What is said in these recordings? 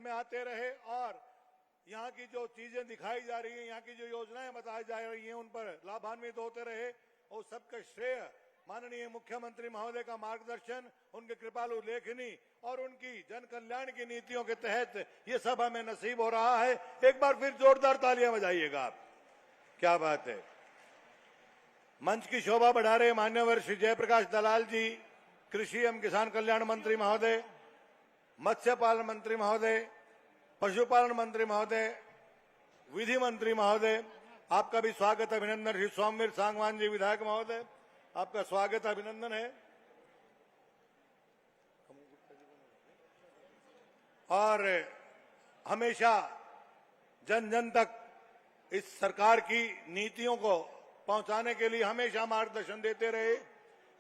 में आते रहे और यहाँ की जो चीजें दिखाई जा रही हैं, यहाँ की जो योजनाएं बताई जा रही हैं, उन पर लाभान्वित होते रहे और सबका श्रेय माननीय मुख्यमंत्री महोदय का मार्गदर्शन, उनके कृपालु लेखनी और उनकी जन कल्याण की नीतियों के तहत ये सब हमें नसीब हो रहा है। एक बार फिर जोरदार तालियां बजाइएगा आप। क्या बात है। मंच की शोभा बढ़ा रहे मान्यवर श्री जयप्रकाश दलाल जी, कृषि एवं किसान कल्याण मंत्री महोदय, मत्स्य पालन मंत्री महोदय, पशुपालन मंत्री महोदय, विधि मंत्री महोदय, आपका भी स्वागत अभिनंदन। श्री सोमवीर सांगवान जी विधायक महोदय, आपका स्वागत अभिनंदन है। और हमेशा जन जन तक इस सरकार की नीतियों को पहुंचाने के लिए हमेशा मार्गदर्शन देते रहे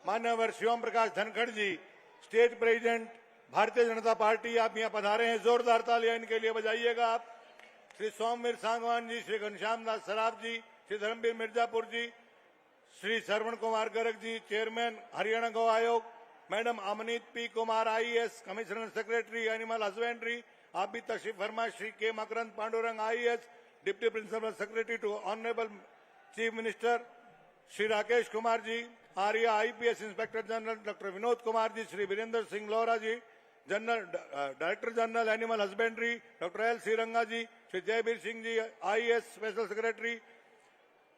मान्यवर शिवम प्रकाश धनखड़ जी, state president Bharatiya Janata party, आप यहाँ पधारे हैं। जोरदार तालियां इनके लिए बजाइएगा आप। Shri Somvir Sangwan ji, Shri Ghanshyam Das Saraf ji, Shri Dharmvir Mirzapur ji, Shri Shravan Kumar Garg ji, chairman Haryana Gau Aayog, madam Amneet P Kumar IAS, commissioner secretary animal husbandry, आप भी तशरीफ फरमा। Shri K Makrand Pandurang IAS, deputy principal secretary to honourable chief minister, Shri Rakesh Kumar ji, Arya IPS inspector general doctor Vinod Kumar ji, Shri Virendra Singh Lohra ji, general director general animal husbandry doctor L Shriranga ji, Shri Jaivir Singh ji IAS special secretary,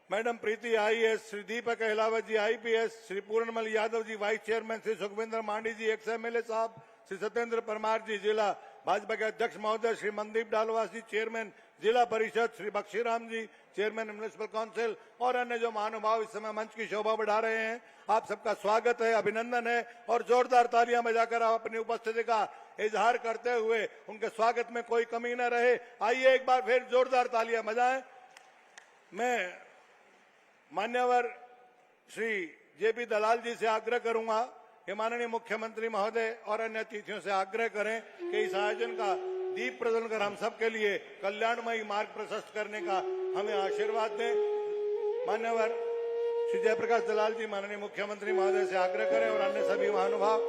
madam Preeti IAS, Shri Deepak Ahlawat ji IPS, Shri Puranmal Yadav ji vice chairman, Shri Sukhwinder Mandi ji ex MLA साहब, श्री सत्येंद्र परमार जी जिला भाजपा के अध्यक्ष महोदय, श्री मनदीप डालवास जी chairman जिला परिषद, श्री बख्शीराम जी chairman municipal council और अन्य जो महानुभाव इस समय मंच की शोभा बढ़ा रहे हैं, आप सबका स्वागत है, अभिनंदन है। और जोरदार तालियां बजाकर आप अपनी उपस्थिति का इजहार करते हुए उनके स्वागत में कोई कमी न रहे। आइए एक बार फिर जोरदार तालियां बजाएं। मैं मान्यवर श्री जेपी दलाल जी से आग्रह करूंगा कि माननीय मुख्यमंत्री महोदय और अन्य अतिथियों से आग्रह करें कि इस आयोजन का दीप प्रज्वलन कर हम सबके लिए कल्याणमयी मार्ग प्रशस्त करने का हमें आशीर्वाद दें। मान्यवर श्री जयप्रकाश दलाल जी माननीय मुख्यमंत्री महोदय से आग्रह करें और अन्य सभी महानुभाव।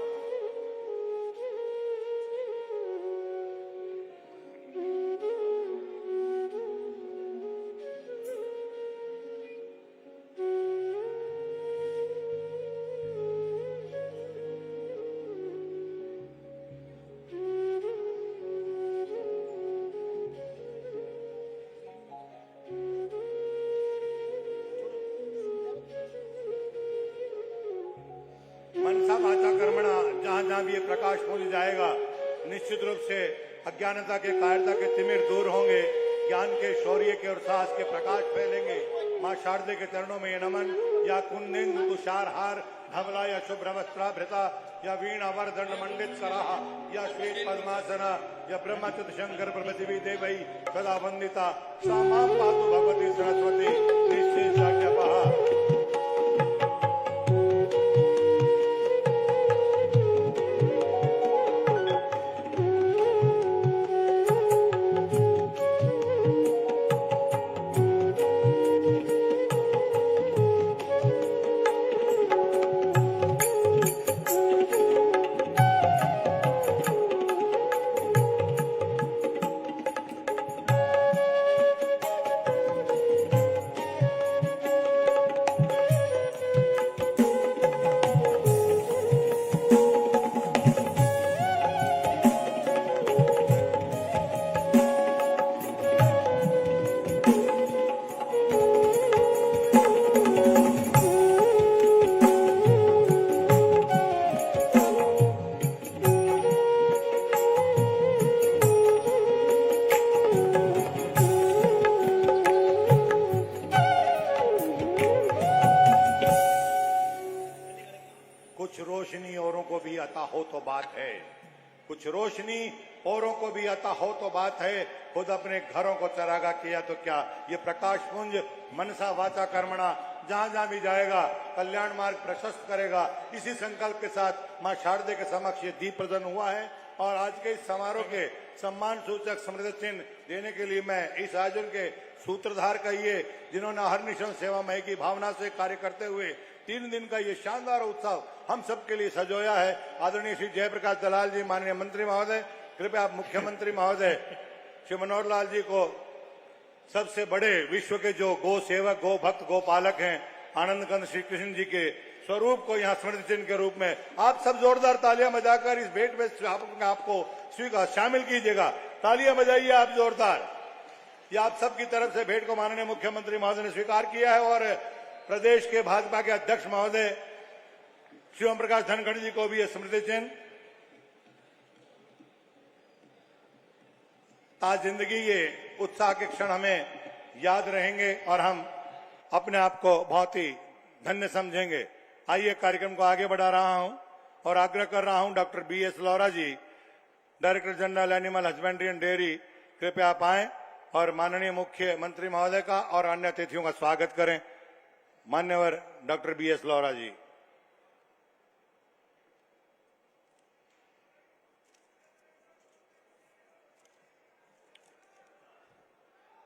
मनसा वाचा कर्मणा, जहां जहां भी ये प्रकाश पहुंच जाएगा, निश्चित रूप से अज्ञानता के कायरता के तिमिर दूर होंगे, ज्ञान के शौर्य के और साहस के प्रकाश फैलेंगे। मां शारदे के चरणों में ये नमन। या कुंदेन्दु तुषार हार धवला, या शुभ्र वस्त्राभृता, या वीणा वरदंड मंडित कराहा, या श्वेत पद्मासना, या ब्रह्मचित शंकर प्रभृति देवई सदा वंदिता, सा मां पातु भगवती सरस्वती निश्चित। रोशनी औरों को भी अता हो तो बात है, कुछ रोशनी औरों को भी अता हो तो बात है, खुद अपने घरों को चरागा किया तो क्या। ये प्रकाश पुंज मनसा वाचा कर्मणा जहां जहां भी जाएगा कल्याण मार्ग प्रशस्त करेगा। इसी संकल्प के साथ मां शारदे के समक्ष ये दीप प्रज्वलन हुआ है और आज के इस समारोह के सम्मान सूचक स्मृति चिन्ह देने के लिए मैं इस आयोजन के सूत्रधार कहिए, जिन्होंने हरनिशं सेवामय की भावना से कार्य करते हुए 3 दिन का ये शानदार उत्सव हम सबके लिए सजोया है, आदरणीय श्री जयप्रकाश दलाल जी माननीय मंत्री महोदय, कृपया आप मुख्यमंत्री महोदय श्री मनोहर लाल जी को सबसे बड़े विश्व के जो गो सेवक, गो भक्त, गो पालक हैं, आनंद कंद श्री कृष्ण जी के स्वरूप को यहाँ स्मृति चिन्ह के रूप में आप सब जोरदार तालियां बजाकर इस भेंट में आपको स्वीकार शामिल कीजिएगा। तालियां बजाइए आप जोरदार। ये आप सबकी तरफ से भेंट को माननीय मुख्यमंत्री महोदय ने स्वीकार किया है और प्रदेश के भाजपा के अध्यक्ष महोदय श्री ओम प्रकाश धनखड़ जी को भी यह स्मृति चिन्ह। आज जिंदगी ये उत्साह के क्षण हमें याद रहेंगे और हम अपने आप को बहुत ही धन्य समझेंगे। आइए कार्यक्रम को आगे बढ़ा रहा हूं और आग्रह कर रहा हूं doctor BS Lohra ji, director general animal husbandry and dairy, कृपया आप आएं और माननीय मुख्यमंत्री महोदय का और अन्य अतिथियों का स्वागत करें। मान्यवर डॉक्टर BS लौहरा जी।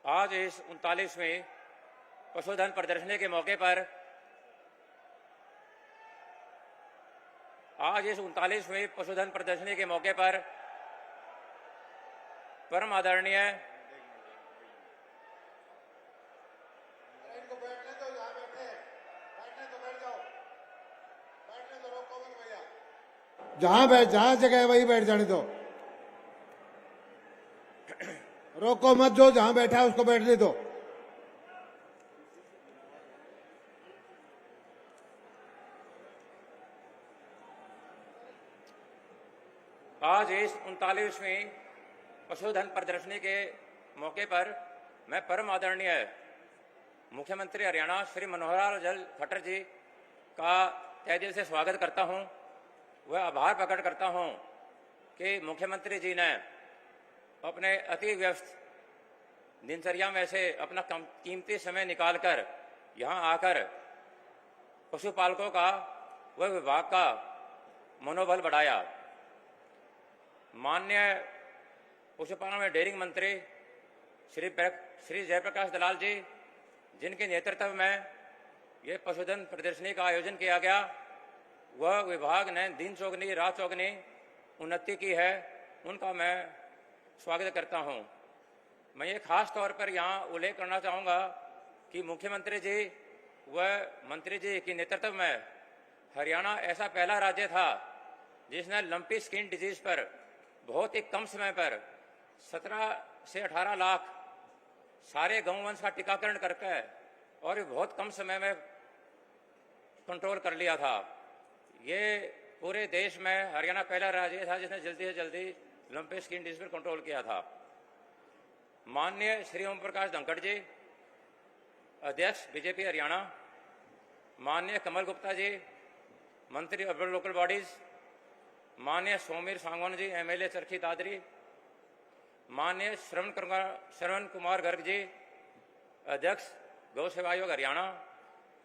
आज इस 39वें पशुधन प्रदर्शनी के मौके पर परम आदरणीय जहां जगह है वही बैठ जाने दो, रोको मत, जो जहां बैठा है उसको बैठने दो। आज इस 39वीं पशुधन प्रदर्शनी के मौके पर मैं परम आदरणीय मुख्यमंत्री हरियाणा श्री मनोहर लाल खट्टर जी का तहे दिल से स्वागत करता हूं। वह आभार प्रकट करता हूं कि मुख्यमंत्री जी ने अपने अति व्यस्त दिनचर्या में से अपना कीमती समय निकालकर यहां आकर पशुपालकों का व विभाग का मनोबल बढ़ाया। माननीय पशुपालन एवं डेयरी मंत्री श्री जयप्रकाश दलाल जी, जिनके नेतृत्व में ये पशुधन प्रदर्शनी का आयोजन किया गया, वह विभाग ने दिन चौगनी रात चौगनी उन्नति की है, उनका मैं स्वागत करता हूं। मैं ये खास तौर पर यहाँ उल्लेख करना चाहूँगा कि मुख्यमंत्री जी व मंत्री जी के नेतृत्व में हरियाणा ऐसा पहला राज्य था जिसने लंपी स्किन डिजीज पर बहुत ही कम समय पर 17 से 18 लाख सारे गौवंश का टीकाकरण करके और बहुत कम समय में कंट्रोल कर लिया था। ये पूरे देश में हरियाणा पहला राज्य था जिसने जल्दी से जल्दी लंपी स्किन डिजीज पर कंट्रोल किया था। माननीय श्री ओम प्रकाश धनखड़ जी, अध्यक्ष बीजेपी हरियाणा, माननीय कमल गुप्ता जी, मंत्री अर्बन लोकल बॉडीज, माननीय सोमीर सांगवान जी, MLA चरखी दादरी, माननीय श्रवण कुमार गर्ग जी, अध्यक्ष गौ सेवा आयोग हरियाणा,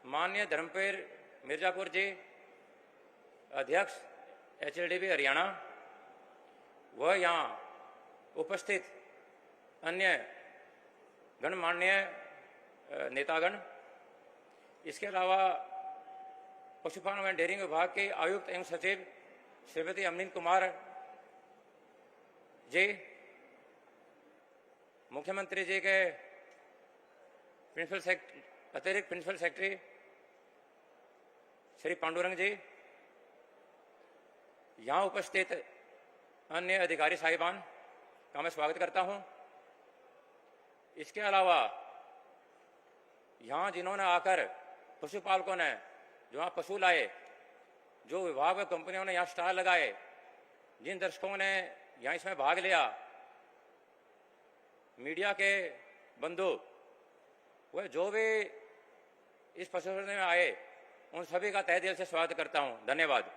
माननीय धर्मवीर मिर्जापुर जी, अध्यक्ष HLDB हरियाणा, वह यहाँ उपस्थित अन्य गणमान्य नेतागण, इसके अलावा पशुपालन एवं डेयरी विभाग के आयुक्त एवं सचिव श्रीमती अमनीन कुमार जी, मुख्यमंत्री जी के अतिरिक्त प्रिंसिपल सेक्रेटरी श्री पांडुरंग जी, यहाँ उपस्थित अन्य अधिकारी साहिबान का मैं स्वागत करता हूं। इसके अलावा यहाँ जिन्होंने आकर पशुपालकों ने जो यहाँ पशु लाए, जो विभाग व कंपनियों ने यहाँ स्टॉल लगाए, जिन दर्शकों ने यहाँ इसमें भाग लिया, मीडिया के बंधु, वह जो भी इस पशुधन में आए, उन सभी का तहे दिल से स्वागत करता हूं। धन्यवाद।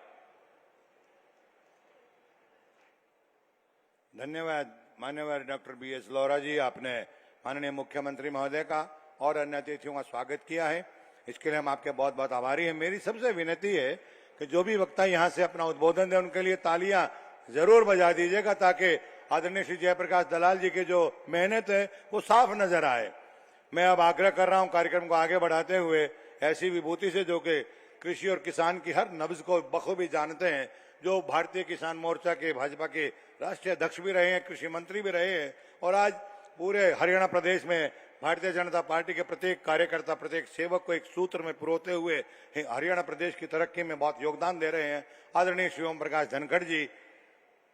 धन्यवाद मान्यवर डॉक्टर BS लौहरा जी, आपने माननीय मुख्यमंत्री महोदय का और अन्य अतिथियों का स्वागत किया है, इसके लिए हम आपके बहुत बहुत आभारी हैं। मेरी सबसे विनती है कि जो भी वक्ता यहाँ से अपना उद्बोधन दे उनके लिए तालियां जरूर बजा दीजिएगा, ताकि आदरणीय श्री जयप्रकाश दलाल जी की जो मेहनत है वो साफ नजर आए। मैं अब आग्रह कर रहा हूं कार्यक्रम को आगे बढ़ाते हुए ऐसी विभूति से जो कि कृषि और किसान की हर नब्ज को बखूबी जानते हैं, जो भारतीय किसान मोर्चा के भाजपा के राष्ट्रीय अध्यक्ष भी रहे हैं, कृषि मंत्री भी रहे हैं और आज पूरे हरियाणा प्रदेश में भारतीय जनता पार्टी के प्रत्येक कार्यकर्ता, प्रत्येक सेवक को एक सूत्र में पिरोते हुए हरियाणा प्रदेश की तरक्की में बहुत योगदान दे रहे हैं। आदरणीय श्री ओम प्रकाश धनखड़ जी,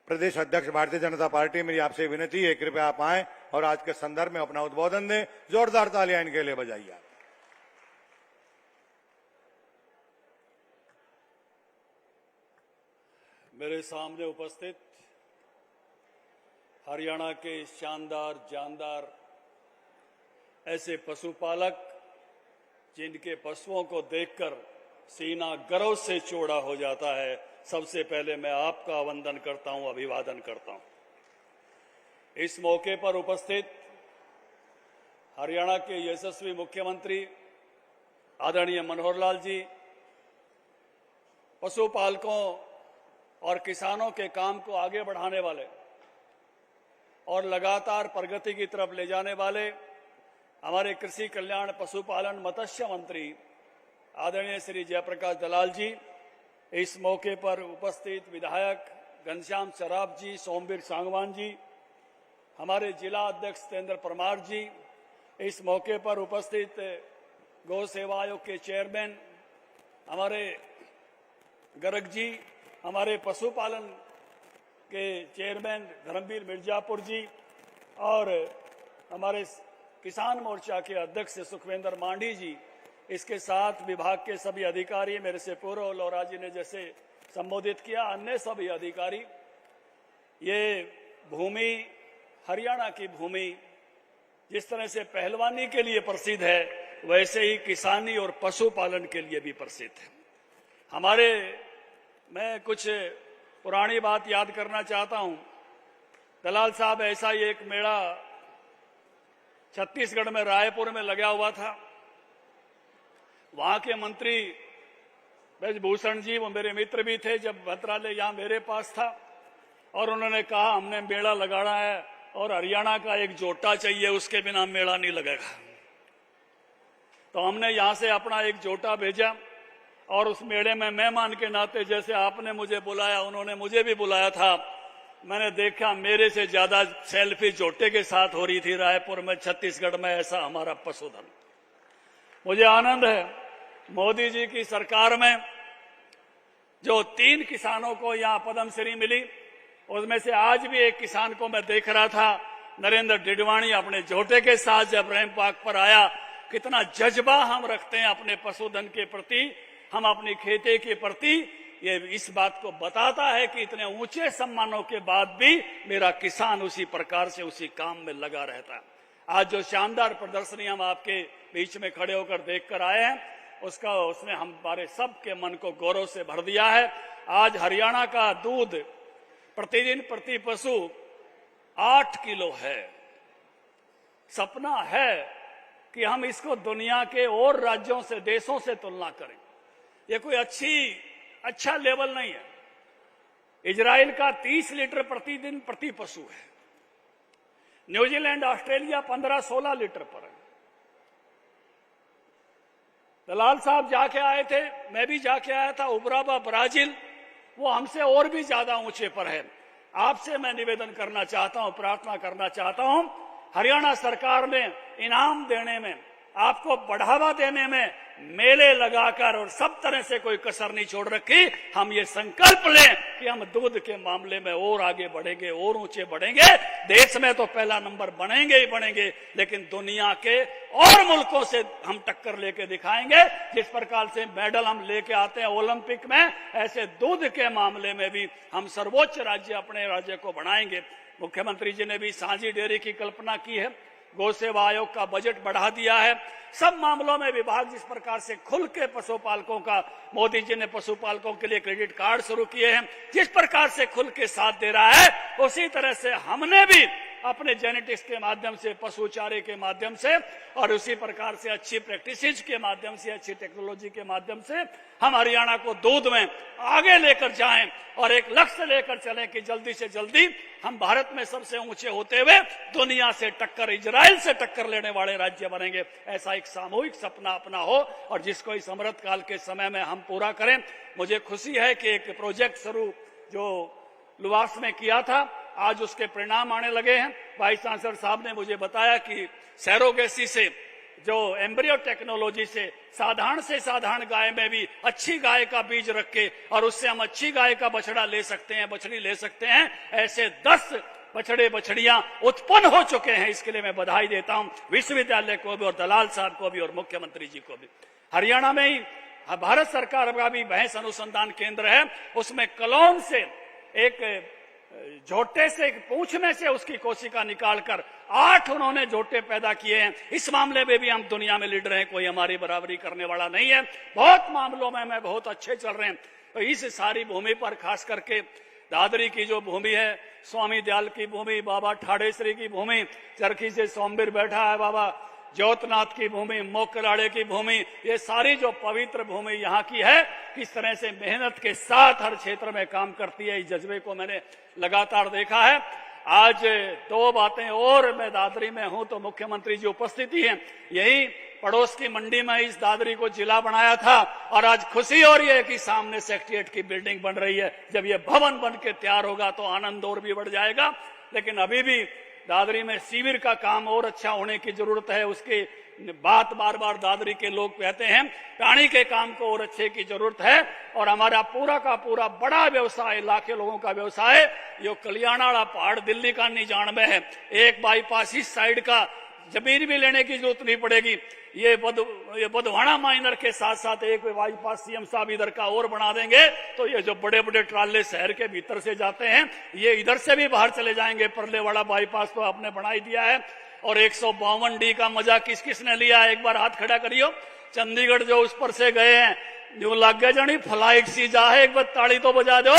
प्रदेश अध्यक्ष भारतीय जनता पार्टी, मेरी आपसे विनती है कृपया आप आए और आज के संदर्भ में अपना उद्बोधन दें। जोरदार तालियां इनके लिए बजाइए। मेरे सामने उपस्थित हरियाणा के शानदार जानदार ऐसे पशुपालक जिनके पशुओं को देखकर सीना गर्व से चौड़ा हो जाता है, सबसे पहले मैं आपका वंदन करता हूं, अभिवादन करता हूं। इस मौके पर उपस्थित हरियाणा के यशस्वी मुख्यमंत्री आदरणीय मनोहर लाल जी, पशुपालकों और किसानों के काम को आगे बढ़ाने वाले और लगातार प्रगति की तरफ ले जाने वाले हमारे कृषि कल्याण, पशुपालन, मत्स्य मंत्री आदरणीय श्री जयप्रकाश दलाल जी, इस मौके पर उपस्थित विधायक घनश्याम सराफ जी, सोमवीर सांगवान जी, हमारे जिला अध्यक्ष सत्येंद्र परमार जी, इस मौके पर उपस्थित गौ सेवा आयोग के चेयरमैन हमारे गर्ग जी, हमारे पशुपालन के चेयरमैन धर्मवीर मिर्जापुर जी और हमारे किसान मोर्चा के अध्यक्ष सुखविंदर मांडी जी, इसके साथ विभाग के सभी अधिकारी, मेरे से पूर्व लोरा जी ने जैसे संबोधित किया, अन्य सभी अधिकारी। ये भूमि, हरियाणा की भूमि जिस तरह से पहलवानी के लिए प्रसिद्ध है, वैसे ही किसानी और पशुपालन के लिए भी प्रसिद्ध है। मैं कुछ पुरानी बात याद करना चाहता हूं। दलाल साहब, ऐसा ही एक मेला छत्तीसगढ़ में रायपुर में लगा हुआ था। वहां के मंत्री ब्रजभूषण जी, वो मेरे मित्र भी थे जब मंत्रालय यहां मेरे पास था, और उन्होंने कहा हमने मेला लगाना है और हरियाणा का एक जोटा चाहिए, उसके बिना मेला नहीं लगेगा। तो हमने यहां से अपना एक जोटा भेजा और उस मेले में मेहमान के नाते जैसे आपने मुझे बुलाया, उन्होंने मुझे भी बुलाया था। मैंने देखा मेरे से ज्यादा सेल्फी जोटे के साथ हो रही थी रायपुर में, छत्तीसगढ़ में। ऐसा हमारा पशुधन। मुझे आनंद है मोदी जी की सरकार में जो 3 किसानों को यहां पद्मश्री मिली, उसमें से आज भी एक किसान को मैं देख रहा था, नरेंद्र डिडवाणी, अपने जोटे के साथ जब रैंप वॉक पर आया। कितना जज्बा हम रखते हैं अपने पशुधन के प्रति, हम अपनी खेती के प्रति। ये इस बात को बताता है कि इतने ऊंचे सम्मानों के बाद भी मेरा किसान उसी प्रकार से उसी काम में लगा रहता है। आज जो शानदार प्रदर्शनी हम आपके बीच में खड़े होकर देखकर आए हैं, उसने हमारे सबके मन को गौरव से भर दिया है। आज हरियाणा का दूध प्रतिदिन प्रति पशु 8 किलो है। सपना है कि हम इसको दुनिया के और राज्यों से, देशों से तुलना करें। ये कोई अच्छा लेवल नहीं है। इजराइल का 30 लीटर प्रतिदिन प्रति पशु है। न्यूजीलैंड, ऑस्ट्रेलिया 15-16 लीटर पर है। दलाल साहब जाके आए थे, मैं भी जाके आया था, उबराबा ब्राजील, वो हमसे और भी ज्यादा ऊंचे पर है। आपसे मैं निवेदन करना चाहता हूं, प्रार्थना करना चाहता हूं, हरियाणा सरकार ने इनाम देने में, आपको बढ़ावा देने में मेले लगाकर और सब तरह से कोई कसर नहीं छोड़ रखी। हम ये संकल्प लें कि हम दूध के मामले में और आगे बढ़ेंगे, और ऊंचे बढ़ेंगे। देश में तो पहला नंबर बनेंगे ही बनेंगे, लेकिन दुनिया के और मुल्कों से हम टक्कर लेके दिखाएंगे। जिस प्रकार से मेडल हम लेके आते हैं ओलंपिक में, ऐसे दूध के मामले में भी हम सर्वोच्च राज्य अपने राज्य को बनाएंगे। मुख्यमंत्री जी ने भी साझी डेयरी की कल्पना की है, गौ सेवा आयोग का बजट बढ़ा दिया है। सब मामलों में विभाग जिस प्रकार से खुल के पशुपालकों का, मोदी जी ने पशुपालकों के लिए क्रेडिट कार्ड शुरू किए हैं, जिस प्रकार से खुल के साथ दे रहा है, उसी तरह से हमने भी अपने जेनेटिक्स के माध्यम से, पशु चारे के माध्यम से और उसी प्रकार से अच्छी प्रैक्टिसेज के माध्यम से, अच्छी टेक्नोलॉजी के माध्यम से हम हरियाणा को दूध में आगे लेकर जाएं और एक लक्ष्य लेकर चलें कि जल्दी से जल्दी हम भारत में सबसे ऊंचे होते हुए दुनिया से टक्कर, इजराइल से टक्कर लेने वाले राज्य बनेंगे। ऐसा एक सामूहिक सपना अपना हो और जिसको इस अमृत काल के समय में हम पूरा करें। मुझे खुशी है कि एक प्रोजेक्ट शुरू जो लुवास में किया था, आज उसके परिणाम आने लगे हैं। वाइस चांसलर साहब ने मुझे बताया कि सैरोगेसी से, जो एम्ब्रियो टेक्नोलॉजी से साधारण गाय में भी अच्छी गाय का बीज रख के और उससे हम अच्छी गाय का बछड़ा ले सकते हैं, बछड़ी ले सकते हैं। ऐसे 10 बछड़े बछड़ियां उत्पन्न हो चुके हैं। इसके लिए मैं बधाई देता हूं विश्वविद्यालय को भी और दलाल साहब को भी और मुख्यमंत्री जी को भी। हरियाणा में ही भारत सरकार का भी भैंस अनुसंधान केंद्र है। उसमें कलौन से एक झोटे से, एक पूंछ में से उसकी कोशिका निकालकर 8 उन्होंने झोटे पैदा किए हैं। इस मामले में भी हम दुनिया में लीडर हैं, कोई हमारी बराबरी करने वाला नहीं है। बहुत मामलों में मैं बहुत अच्छे चल रहे हैं। तो इस सारी भूमि पर खास करके दादरी की जो भूमि है, स्वामी दयाल की भूमि, बाबा ठाडेश्वरी की भूमि, चरखी से सोमवीर बैठा है, बाबा ज्योतनाथ की भूमि, मोकलाड़े की भूमि, ये सारी जो पवित्र भूमि यहाँ की है, किस तरह से मेहनत के साथ हर क्षेत्र में काम करती है, इस जज्बे को मैंने लगातार देखा है। आज 2 बातें और, मैं दादरी में हूं तो मुख्यमंत्री जी उपस्थिति है। यही पड़ोस की मंडी में इस दादरी को जिला बनाया था और आज खुशी हो रही है कि सामने सेक्रेटेरिएट की बिल्डिंग बन रही है। जब ये भवन बन के तैयार होगा तो आनंद और भी बढ़ जाएगा। लेकिन अभी भी दादरी में शिविर का काम और अच्छा होने की जरूरत है। उसके बात बार बार दादरी के लोग कहते हैं, पानी के काम को और अच्छे की जरूरत है। और हमारा पूरा का पूरा बड़ा व्यवसाय, लाखों लोगों का व्यवसाय, जो कल्याणाड़ा पहाड़ दिल्ली का निजान में है, एक बाईपास इस साइड का जमीन भी लेने की जरूरत नहीं पड़ेगी। ये बधवाना माइनर के साथ साथ एक बाईपास सीएम साहब इधर का और बना देंगे तो ये जो बड़े बड़े ट्राले शहर के भीतर से जाते हैं, ये इधर से भी बाहर चले जाएंगे। परलेवाड़ा बाईपास तो आपने बना ही दिया है। और 152D का मजा किस किसने लिया, एक बार हाथ खड़ा करियो। चंडीगढ़ जो उस पर से गए हैं, जो लग गए जानी फ्लाइट सी जा है, एक बार ताली तो बजा दो।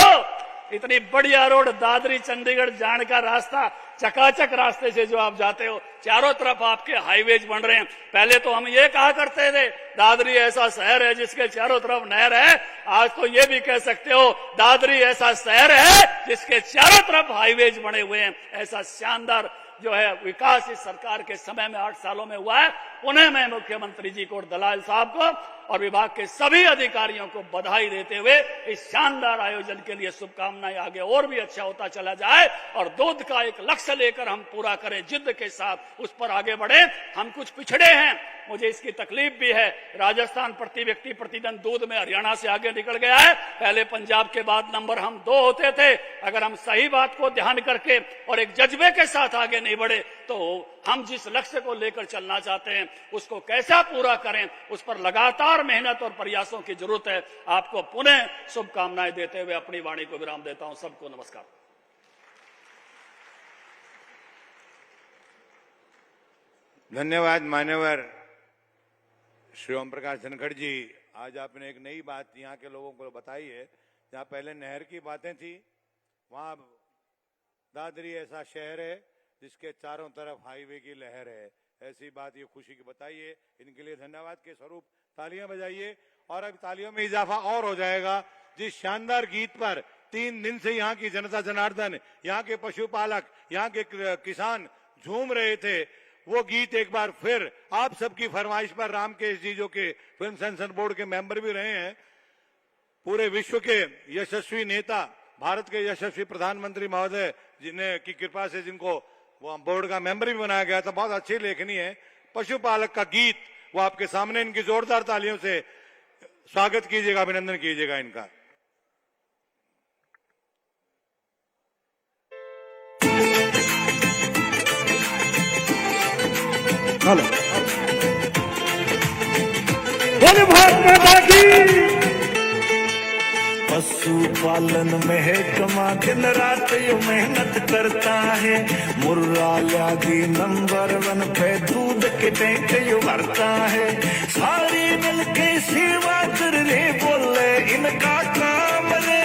इतनी बढ़िया रोड, दादरी चंडीगढ़ जाने का रास्ता, चकाचक रास्ते से जो आप जाते हो, चारों तरफ आपके हाईवेज बन रहे हैं। पहले तो हम ये कहा करते थे दादरी ऐसा शहर है जिसके चारों तरफ नहर है। आज तो ये भी कह सकते हो दादरी ऐसा शहर है जिसके चारों तरफ हाईवेज बने हुए हैं। ऐसा शानदार जो है विकास इस सरकार के समय में 8 सालों में हुआ है। उन्हें मैं मुख्यमंत्री जी को और दलाल साहब को और विभाग के सभी अधिकारियों को बधाई देते हुए इस शानदार आयोजन के लिए शुभकामनाएं, आगे और भी अच्छा होता चला जाए और दूध का एक लक्ष्य लेकर हम पूरा करें, जिद्द के साथ उस पर आगे बढ़े। हम कुछ पिछड़े हैं, मुझे इसकी तकलीफ भी है। राजस्थान प्रति व्यक्ति प्रतिदिन दूध में हरियाणा से आगे निकल गया है। पहले पंजाब के बाद नंबर हम 2 होते थे। अगर हम सही बात को ध्यान करके और एक जज्बे के साथ आगे नहीं बढ़े तो हम जिस लक्ष्य को लेकर चलना चाहते हैं उसको कैसा पूरा करें, उस पर लगातार मेहनत और प्रयासों की जरूरत है। आपको पुनः शुभकामनाएं देते हुए अपनी वाणी को विराम देता हूं। सबको नमस्कार। धन्यवाद मान्यवर श्री ओम प्रकाश धनखड़ जी। आज आपने एक नई बात यहाँ के लोगों को बताई है। जहाँ पहले नहर की बातें थी, वहाँ दादरी ऐसा शहर है जिसके चारों तरफ हाईवे की लहर है। ऐसी बात ये खुशी की बताइए। इनके लिए धन्यवाद के स्वरूप तालियां बजाइए। और अब तालियों में इजाफा और हो जाएगा जिस शानदार गीत पर 3 दिन से यहाँ की जनता जनार्दन, यहाँ के पशुपालक, यहाँ के किसान झूम रहे थे। वो गीत एक बार फिर आप सबकी फरमाइश पर, रामकेश जी जो के फिल्म सेंसर बोर्ड के मेंबर भी रहे हैं, पूरे विश्व के यशस्वी नेता, भारत के यशस्वी प्रधानमंत्री महोदय जिन्हें की कृपा से जिनको वो बोर्ड का मेंबर भी बनाया गया था, बहुत अच्छी लेखनी है। पशुपालक का गीत वो आपके सामने, इनकी जोरदार तालियों से स्वागत कीजिएगा, अभिनंदन कीजिएगा इनका। हेलो, बोले भारत माता की। पशुपालन महकमा दिन रात यो मेहनत करता है। मुर्रा लागी नंबर 1 पे दूध के टैंक यो भरता है। सारी मिलके सेवा कर रे, बोले इनका काम रे।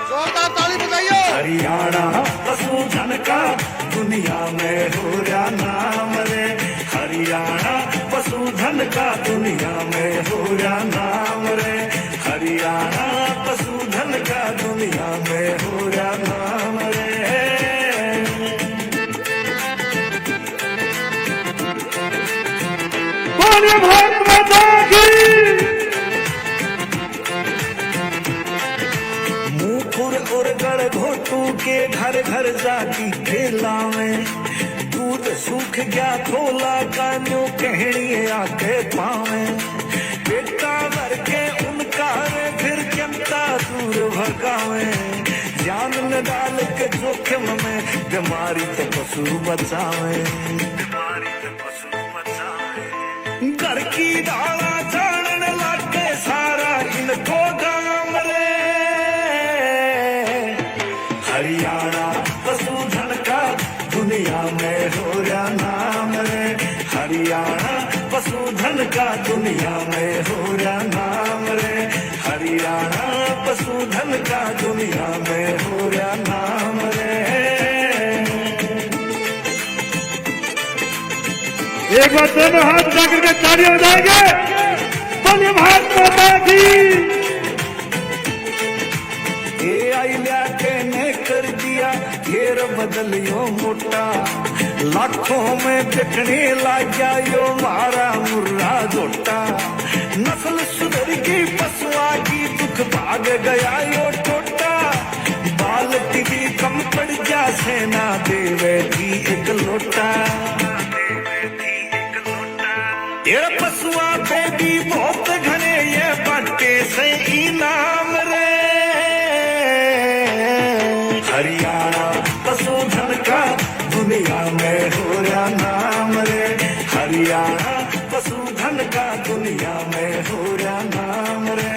जोरदार ताली बजाइए। हरियाणा पशुधन का दुनिया में हो रहा नाम रे। हरियाणा पशुधन का दुनिया में हो रहा नाम रे। हरियाणा पशुधन का दुनिया में हो रहा नाम रे। बोलिए भारत माता की। मुंह के घर घर जाती खेलावे, दूध सूख गया थोला कान्यो कहणी आके पावे, बेटा भर के उनका रे फिर चिंता दूर भगावे, जान न डाल के जोखिम में बीमारी तो पशु बचावे, बीमारी तो पशु बचावे, घर की दाला जानने लागे सारा इनको गाँव रे, हरियाणा पशुधन का दुनिया में हो रहा नाम रे, हरियाणा पशुधन का दुनिया में हो रहा नाम रे, हरियाणा पशुधन का दुनिया में हो रहा नाम रे। एक बार दोनों हाथ उठा करके तालियां बजाएंगे, बोलिए भारत माता की। ये आइलिया के ने कर दिया घेर बदलियो मोटा, लाखों में बिकने लग गया यो मारा मुर्रा जोटा, नस्ल सुधर की पशुआ की दुख भाग गया यो टोटा, बाल टीवी कम पड़ जा सेना देवे थी एक लोटा, ये पशुआ पे भी बहुत घने ये बाटे से इनाम रे, हरियाणा पशुधन का दुनिया में हो रहा नाम रे, हरियाणा पशुधन का दुनिया में हो रहा नाम रे,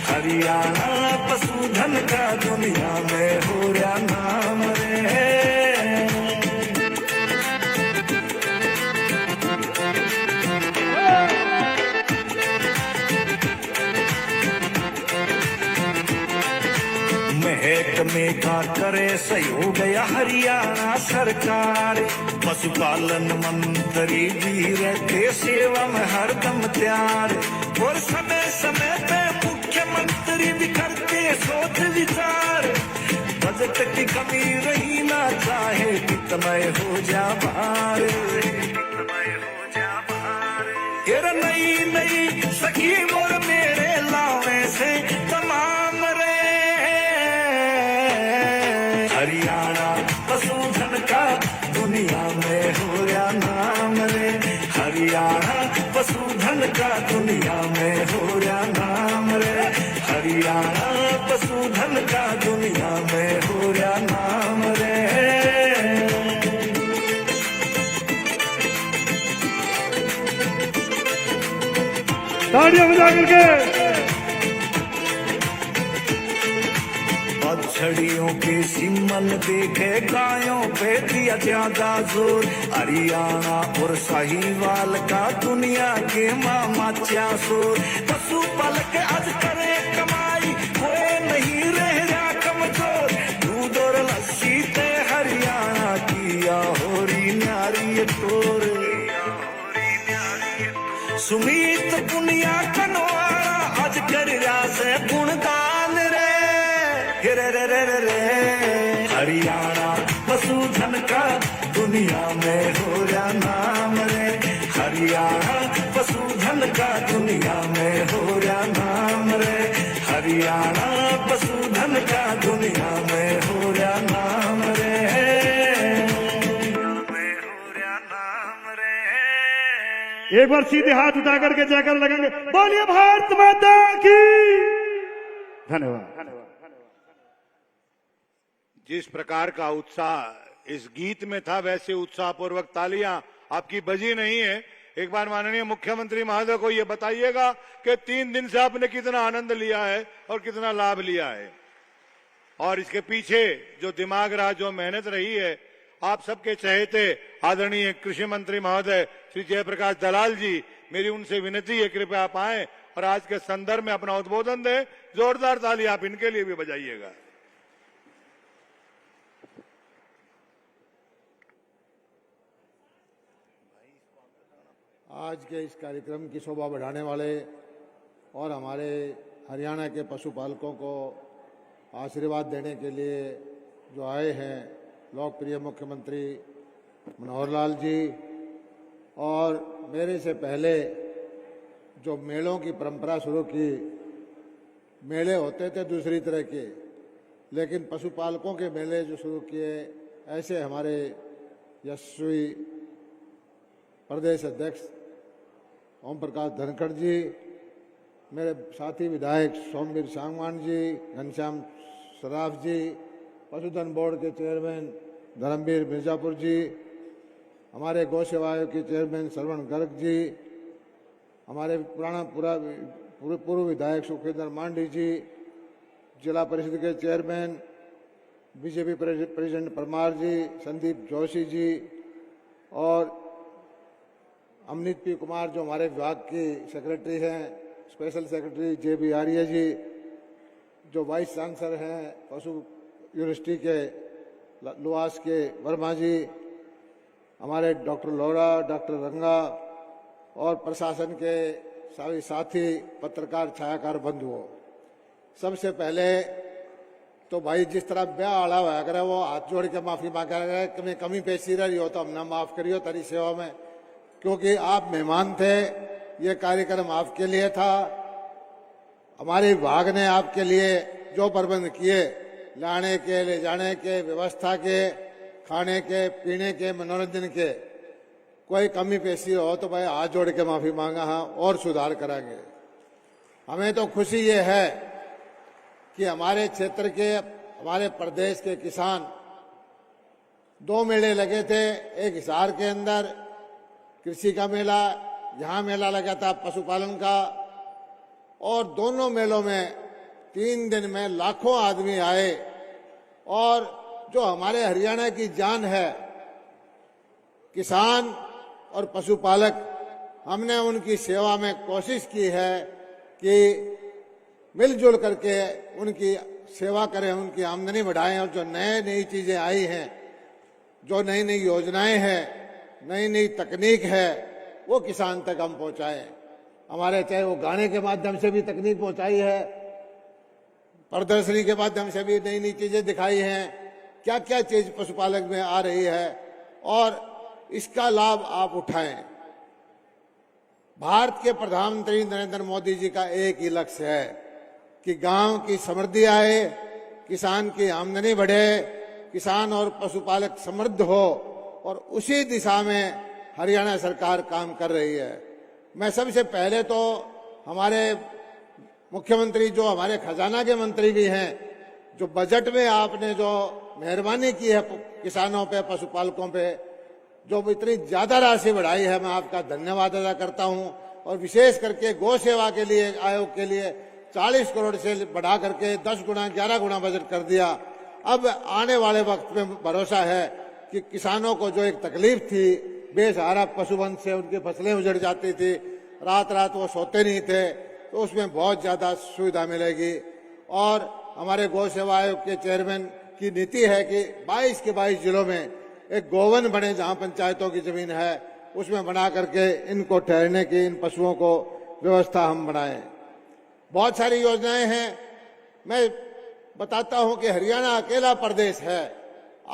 हरियाणा पशुधन का दुनिया में हो रहा नाम रे। महकमे का करे सहयोग या हरियाणा सरकार, पशुपालन मंत्री भी रहते सेवा में हरदम तैयार, और समय समय पे मुख्यमंत्री भी करते सोच विचार, बजट की कमी रही ना चाहे कितना हो जा भार, नई नई स्कीम और मेरे लावे से तमाम रे, हरियाणा पशुधन का दुनिया में हो रहा नाम रे, हरियाणा पशुधन का दुनिया में हो रहा नाम रे, हरियाणा पशुधन का दुनिया में हो रहा नाम रे। तालियां बजा करके। छड़ियों के सिमन देखे गायों पे दिया ज्यादा जोर, हरियाणा और साहिवाल का दुनिया के मामा चासोर, पशु पाल के आज करे कमाई कोई नहीं रह रहा कमजोर, दूध और लस्सी ते हरियाणा किया हो रही नारी टोर, सुमित पुनिया कनवारा आज कर रहा से गुणगान रे, हरियाणा पशुधन का दुनिया में हो रहा नाम रे, हरियाणा पशुधन का दुनिया में हो रहा नाम रे, हरियाणा पशुधन का दुनिया में हो रहा नाम रे, एक बार सीधे हाथ उठा करके जयकार लगाएंगे, बोलिए भारत माता की। धन्यवाद। जिस प्रकार का उत्साह इस गीत में था वैसे उत्साहपूर्वक तालियां आपकी बजी नहीं है। एक बार माननीय मुख्यमंत्री महोदय को ये बताइएगा कि 3 दिन से आपने कितना आनंद लिया है और कितना लाभ लिया है, और इसके पीछे जो दिमाग रहा, जो मेहनत रही है। आप सबके चहेते आदरणीय कृषि मंत्री महोदय श्री जयप्रकाश दलाल जी, मेरी उनसे विनती है कृपया आप आए और आज के संदर्भ में अपना उद्बोधन दें। जोरदार ताली आप इनके लिए भी बजाइएगा। आज के इस कार्यक्रम की शोभा बढ़ाने वाले और हमारे हरियाणा के पशुपालकों को आशीर्वाद देने के लिए जो आए हैं लोकप्रिय मुख्यमंत्री मनोहर लाल जी, और मेरे से पहले जो मेलों की परंपरा शुरू की, मेले होते थे दूसरी तरह के, लेकिन पशुपालकों के मेले जो शुरू किए, ऐसे हमारे यशस्वी प्रदेश अध्यक्ष ओम प्रकाश धनखड़ जी, मेरे साथी विधायक सोमवीर सांगवान जी, घनश्याम सराफ जी, पशुधन बोर्ड के चेयरमैन धर्मवीर मिर्जापुर जी, हमारे गौ सेवा आयोग के चेयरमैन श्रवण गर्ग जी, हमारे पूर्व विधायक सुखविंदर मांडी जी, जिला परिषद के चेयरमैन बीजेपी प्रेसिडेंट परमार जी, संदीप जोशी जी, और अमनीत पी कुमार जो हमारे विभाग की सेक्रेटरी हैं, स्पेशल सेक्रेटरी JB आर्य जी, जो वाइस चांसलर हैं पशु यूनिवर्सिटी के लुआस के वर्मा जी, हमारे डॉक्टर लोरा, डॉक्टर रंगा और प्रशासन के सभी साथी पत्रकार छायाकार बंधुओं, सबसे पहले तो भाई जिस तरह ब्याह आड़ा हुआ करे वो हाथ जोड़ के माफी मांगा करे, कमी पेशी रही हो तो हमने माफ करियो तारी सेवा में, क्योंकि आप मेहमान थे, ये कार्यक्रम आपके लिए था। हमारे विभाग ने आपके लिए जो प्रबंध किए, लाने के, ले जाने के, व्यवस्था के, खाने के, पीने के, मनोरंजन के, कोई कमी पेशी हो तो भाई हाथ जोड़ के माफी मांगा, हाँ और सुधार कराएंगे। हमें तो खुशी ये है कि हमारे क्षेत्र के, हमारे प्रदेश के किसान, 2 मेले लगे थे, एक हिसार के अंदर कृषि का मेला, यहाँ मेला लगा था पशुपालन का, और दोनों मेलों में 3 दिन में लाखों आदमी आए, और जो हमारे हरियाणा की जान है किसान और पशुपालक, हमने उनकी सेवा में कोशिश की है कि मिलजुल करके उनकी सेवा करें, उनकी आमदनी बढ़ाएं, और जो नई चीजें आई हैं, जो नई योजनाएं हैं, नई तकनीक है, वो किसान तक हम पहुंचाएं। हमारे चाहे वो गाने के माध्यम से भी तकनीक पहुंचाई है, प्रदर्शनी के माध्यम से भी नई चीजें दिखाई हैं, क्या क्या चीज पशुपालक में आ रही है, और इसका लाभ आप उठाएं। भारत के प्रधानमंत्री नरेंद्र मोदी जी का एक ही लक्ष्य है कि गांव की समृद्धि आए, किसान की आमदनी बढ़े, किसान और पशुपालक समृद्ध हो, और उसी दिशा में हरियाणा सरकार काम कर रही है। मैं सबसे पहले तो हमारे मुख्यमंत्री, जो हमारे खजाना के मंत्री भी हैं, जो बजट में आपने जो मेहरबानी की है किसानों पे, पशुपालकों पे, जो इतनी ज्यादा राशि बढ़ाई है, मैं आपका धन्यवाद अदा करता हूं। और विशेष करके गौ सेवा के लिए, आयोग के लिए 40 करोड़ से बढ़ा करके 10 गुना 11 गुना बजट कर दिया। अब आने वाले वक्त में भरोसा है कि किसानों को जो एक तकलीफ थी, बेसहारा पशुबंध से उनकी फसलें उजड़ जाती थी, रात रात वो सोते नहीं थे, तो उसमें बहुत ज्यादा सुविधा मिलेगी। और हमारे गौ सेवा आयोग के चेयरमैन की नीति है कि 22 के 22 जिलों में एक गोवन बने, जहां पंचायतों की जमीन है उसमें बना करके इनको ठहरने की, इन पशुओं को व्यवस्था हम बनाएं। बहुत सारी योजनाएं हैं। मैं बताता हूं कि हरियाणा अकेला प्रदेश है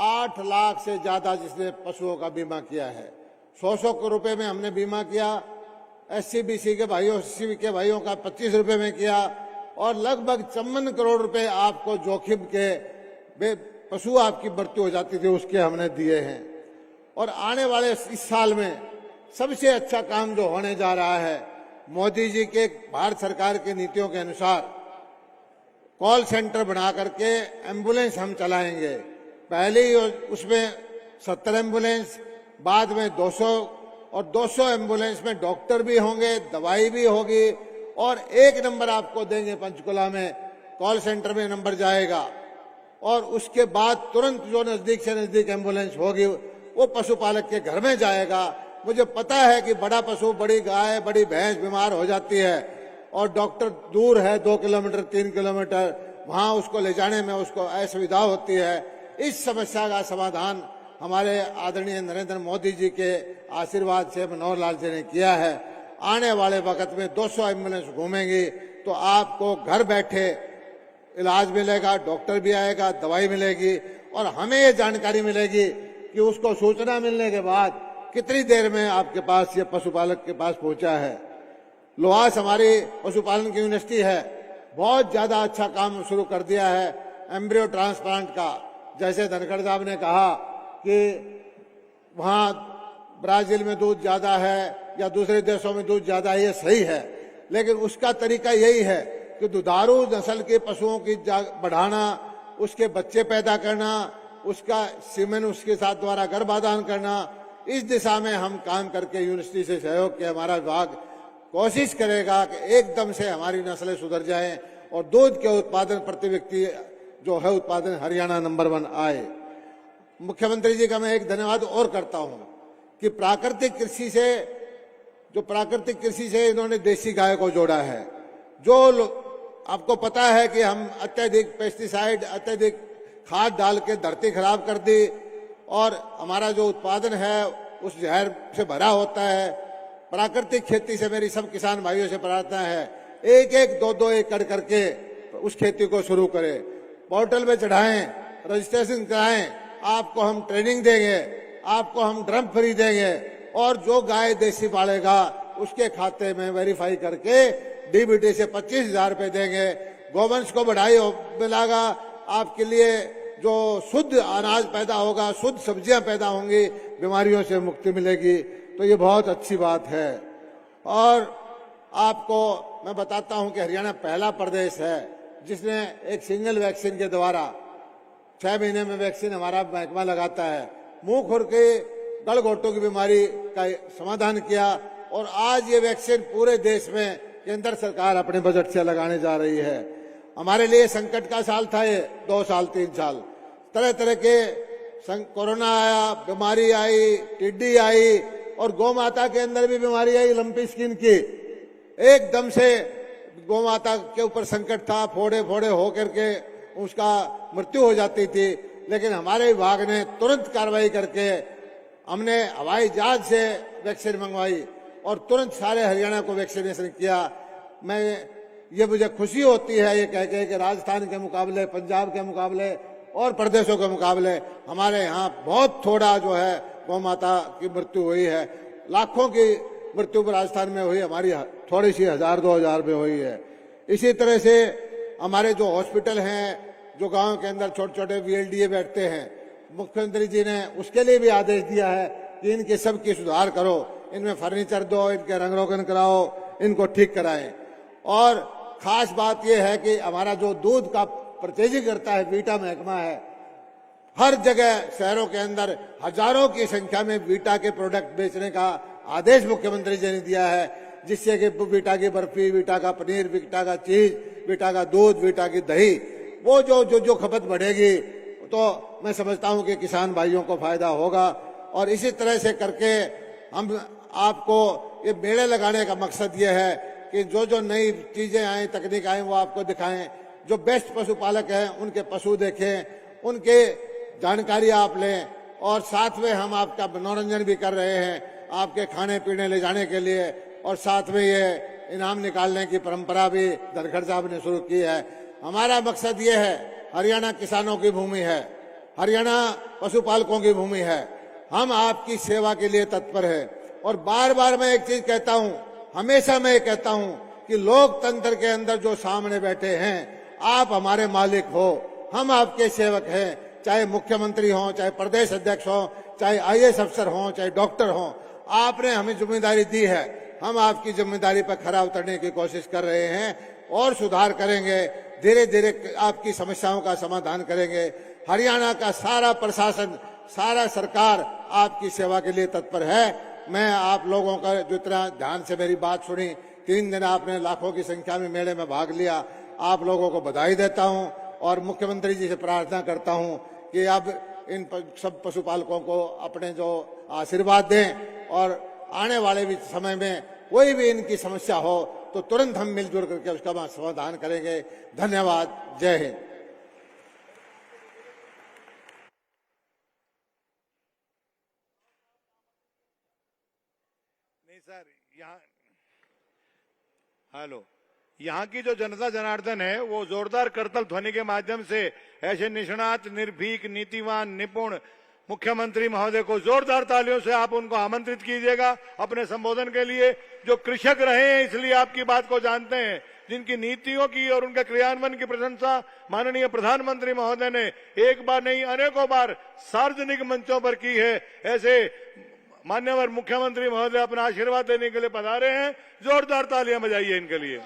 8 लाख से ज्यादा जिसने पशुओं का बीमा किया है। 100 करोड़ रुपए में हमने बीमा किया, SC/BC के भाइयों, SC के भाइयों का 25 रुपए में किया, और लगभग 54 करोड़ रुपए आपको जोखिम के पशु आपकी मृत्यु हो जाती थी उसके हमने दिए हैं। और आने वाले इस साल में सबसे अच्छा काम जो होने जा रहा है, मोदी जी के भारत सरकार की नीतियों के अनुसार कॉल सेंटर बना करके एम्बुलेंस हम चलाएंगे। पहले ही उसमें 70 एम्बुलेंस, बाद में 200, और 200 एम्बुलेंस में डॉक्टर भी होंगे, दवाई भी होगी, और 1 नंबर आपको देंगे पंचकुला में, कॉल सेंटर में नंबर जाएगा। और उसके बाद तुरंत जो नजदीक से नजदीक एम्बुलेंस होगी वो पशुपालक के घर में जाएगा। मुझे पता है कि बड़ा पशु, बड़ी गाय, बड़ी भैंस बीमार हो जाती है और डॉक्टर दूर है 2 किलोमीटर 3 किलोमीटर, वहां उसको ले जाने में उसको असुविधा होती है। इस समस्या का समाधान हमारे आदरणीय नरेंद्र मोदी जी के आशीर्वाद से मनोहर लाल जी ने किया है। आने वाले वक्त में 200 एम्बुलेंस घूमेंगी तो आपको घर बैठे इलाज मिलेगा, डॉक्टर भी आएगा, दवाई मिलेगी, और हमें ये जानकारी मिलेगी कि उसको सूचना मिलने के बाद कितनी देर में आपके पास, ये पशुपालक के पास पहुंचा है। लोहास हमारी पशुपालन की यूनिवर्सिटी है, बहुत ज्यादा अच्छा काम शुरू कर दिया है। एम्ब्रियो ट्रांसप्लांट का, जैसे धनखड़ साहब ने कहा कि वहां ब्राजील में दूध ज्यादा है या दूसरे देशों में दूध ज्यादा है, ये सही है, लेकिन उसका तरीका यही है कि दुधारू नस्ल के पशुओं की बढ़ाना, उसके बच्चे पैदा करना, उसका सीमेन उसके साथ द्वारा गर्भाधान करना, इस दिशा में हम काम करके यूनिवर्सिटी से सहयोग के हमारा विभाग कोशिश करेगा कि एकदम से हमारी नस्लें सुधर जाएं और दूध के उत्पादन प्रति व्यक्ति जो है उत्पादन हरियाणा नंबर 1 आए। मुख्यमंत्री जी का मैं एक धन्यवाद और करता हूं कि प्राकृतिक कृषि से इन्होंने देसी गाय को जोड़ा है। आपको पता है कि हम अत्यधिक पेस्टिसाइड, अत्यधिक खाद डाल के धरती खराब कर दी और हमारा जो उत्पादन है उस जहर से भरा होता है। प्राकृतिक खेती से मेरी सब किसान भाइयों से प्रार्थना है, एक एक दो दो एकड़ करके उस खेती को शुरू करें, पोर्टल में चढ़ाएं, रजिस्ट्रेशन कराएं, आपको हम ट्रेनिंग देंगे, आपको हम ड्रम फ्री देंगे और जो गाय देसी पालेगा उसके खाते में वेरीफाई करके डीबीटी से 25,000 रुपए देंगे। गोवंश को बढ़ाई मिलेगा, आपके लिए जो शुद्ध अनाज पैदा होगा, शुद्ध सब्जियां पैदा होंगी, बीमारियों से मुक्ति मिलेगी, तो ये बहुत अच्छी बात है। और आपको मैं बताता हूं कि हरियाणा पहला प्रदेश है जिसने एक सिंगल वैक्सीन के द्वारा 6 महीने में वैक्सीन हमारा महकमा लगाता है, मुंह खुर के गलघोटों की बीमारी का समाधान किया और आज ये वैक्सीन पूरे देश में केंद्र सरकार अपने बजट से लगाने जा रही है। हमारे लिए संकट का साल था ये 2 साल 3 साल, तरह तरह के कोरोना आया, बीमारी आई, टिड्डी आई और गौ माता के अंदर भी बीमारी आई लंपी स्किन की। एकदम से गौ माता के ऊपर संकट था, फोड़े फोड़े हो करके उसका मृत्यु हो जाती थी, लेकिन हमारे विभाग ने तुरंत कार्रवाई करके हमने हवाई जहाज से वैक्सीन मंगवाई और तुरंत सारे हरियाणा को वैक्सीनेशन किया। ये मुझे खुशी होती है ये कह के कि राजस्थान के मुकाबले, पंजाब के मुकाबले और प्रदेशों के मुकाबले हमारे यहाँ बहुत थोड़ा जो है गौ माता की मृत्यु हुई है। लाखों की मृत्यु राजस्थान में हुई, हमारी थोड़ी सी 1000-2000 में हुई है। इसी तरह से हमारे जो हॉस्पिटल हैं, जो गांव के अंदर छोटे छोटे VLDA बैठते हैं, मुख्यमंत्री जी ने उसके लिए भी आदेश दिया है कि इनके सबकी सुधार करो, इनमें फर्नीचर दो, इनके रंग रोगन कराओ, इनको ठीक कराएं। और खास बात यह है कि हमारा जो दूध का परचेजिंग करता है वीटा महकमा है, हर जगह शहरों के अंदर हजारों की संख्या में वीटा के प्रोडक्ट बेचने का आदेश मुख्यमंत्री जी ने दिया है, जिससे कि वीटा की बर्फी, वीटा का पनीर, वीटा का चीज, वीटा का दूध, वीटा की दही, वो जो खपत बढ़ेगी तो मैं समझता हूं कि किसान भाइयों को फायदा होगा। और इसी तरह से करके हम आपको ये मेले लगाने का मकसद ये है कि जो नई चीजें आए, तकनीक आए, वो आपको दिखाएं। जो बेस्ट पशुपालक हैं उनके पशु देखें, उनके जानकारी आप लें और साथ में हम आपका मनोरंजन भी कर रहे हैं, आपके खाने पीने ले जाने के लिए, और साथ में ये इनाम निकालने की परंपरा भी धनखड़ साहब ने शुरू की है। हमारा मकसद ये है, हरियाणा किसानों की भूमि है, हरियाणा पशुपालकों की भूमि है, हम आपकी सेवा के लिए तत्पर है। और बार बार मैं एक चीज कहता हूं, हमेशा मैं कहता हूं कि लोकतंत्र के अंदर जो सामने बैठे हैं, आप हमारे मालिक हो, हम आपके सेवक हैं, चाहे मुख्यमंत्री हो, चाहे प्रदेश अध्यक्ष हो, चाहे IAS अफसर हो, चाहे डॉक्टर हो, आपने हमें जिम्मेदारी दी है, हम आपकी जिम्मेदारी पर खरा उतरने की कोशिश कर रहे हैं और सुधार करेंगे, धीरे धीरे आपकी समस्याओं का समाधान करेंगे। हरियाणा का सारा प्रशासन, सारा सरकार आपकी सेवा के लिए तत्पर है। मैं आप लोगों का जितना ध्यान से मेरी बात सुनी, 3 दिन आपने लाखों की संख्या में मेले में भाग लिया, आप लोगों को बधाई देता हूं और मुख्यमंत्री जी से प्रार्थना करता हूं कि अब इन सब पशुपालकों को अपने जो आशीर्वाद दें और आने वाले भी समय में कोई भी इनकी समस्या हो तो तुरंत हम मिलजुल करके उसका समाधान करेंगे। धन्यवाद। जय हिंद। नहीं सर, यहाँ की जो जनता जनार्दन है वो जोरदार करतल ध्वनि के माध्यम से ऐसे निष्णात, निर्भीक, नीतिवान, निपुण मुख्यमंत्री महोदय को जोरदार तालियों से आप उनको आमंत्रित कीजिएगा अपने संबोधन के लिए। जो कृषक रहे हैं इसलिए आपकी बात को जानते हैं, जिनकी नीतियों की और उनके क्रियान्वयन की प्रशंसा माननीय प्रधानमंत्री महोदय ने एक बार नहीं अनेकों बार सार्वजनिक मंचों पर की है, ऐसे मान्यवर मुख्यमंत्री महोदय अपना आशीर्वाद देने के लिए पधारे हैं। जोरदार तालियां बजाइए इनके लिए।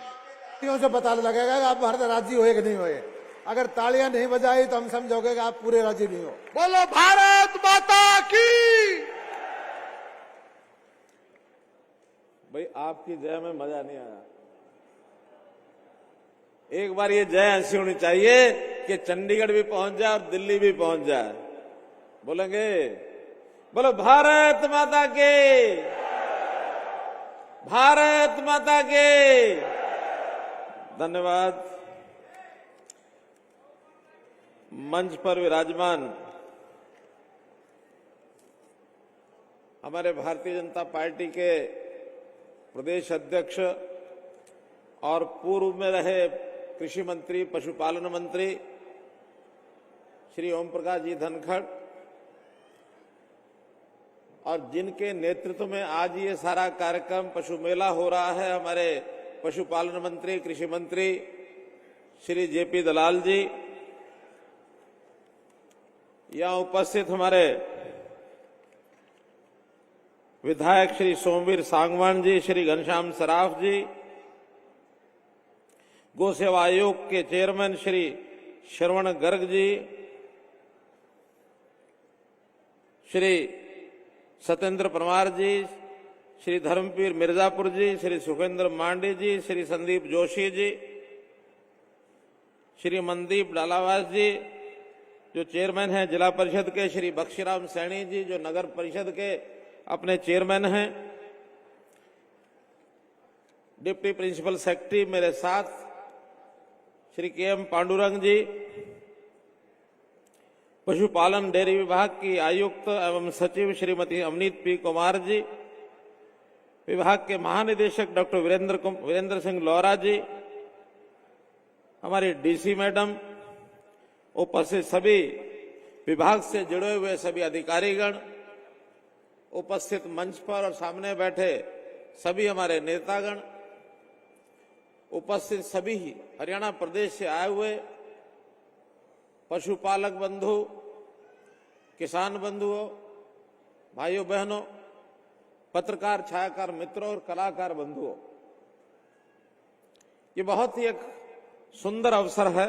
से पता लगेगा कि आप भारत राज्य हुए कि नहीं हुए। अगर तालियां नहीं बजाई तो हम समझोगे कि आप पूरे राज्य नहीं हो। बोलो भारत माता की। भाई आपकी जय में मजा नहीं आया। एक बार ये जय ऐसी होनी चाहिए कि चंडीगढ़ भी पहुंच जाए और दिल्ली भी पहुंच जाए। बोलेंगे बोलो भारत माता के, भारत माता के। धन्यवाद। मंच पर विराजमान हमारे भारतीय जनता पार्टी के प्रदेश अध्यक्ष और पूर्व में रहे कृषि मंत्री, पशुपालन मंत्री श्री ओम प्रकाश जी धनखड़, और जिनके नेतृत्व में आज ये सारा कार्यक्रम पशु मेला हो रहा है, हमारे पशुपालन मंत्री, कृषि मंत्री श्री जेपी दलाल जी, यहां उपस्थित हमारे विधायक श्री सोमवीर सांगवान जी, श्री घनश्याम सराफ जी, गौ सेवा आयोग के चेयरमैन श्री श्रवण गर्ग जी, श्री सत्येंद्र परमार जी, श्री धर्मवीर मिर्जापुर जी, श्री सुखेंद्र मांडी जी, श्री संदीप जोशी जी, श्री मनदीप डालावास जी जो चेयरमैन हैं जिला परिषद के, श्री बख्शीराम सैनी जी जो नगर परिषद के अपने चेयरमैन हैं, डिप्टी प्रिंसिपल सेक्रेटरी मेरे साथ श्री के.एम. पांडुरंग जी, पशुपालन डेयरी विभाग की आयुक्त एवं सचिव श्रीमती अवनीत पी कुमार जी, विभाग के महानिदेशक डॉक्टर वीरेंद्र सिंह लोहरा जी, हमारी डीसी मैडम, उपस्थित सभी विभाग से जुड़े हुए सभी अधिकारीगण, उपस्थित मंच पर और सामने बैठे सभी हमारे नेतागण, उपस्थित सभी हरियाणा प्रदेश से आए हुए पशुपालक बंधु, किसान बंधुओं, भाइयों बहनों, पत्रकार, छायाकार मित्रों और कलाकार बंधुओं, ये बहुत ही एक सुंदर अवसर है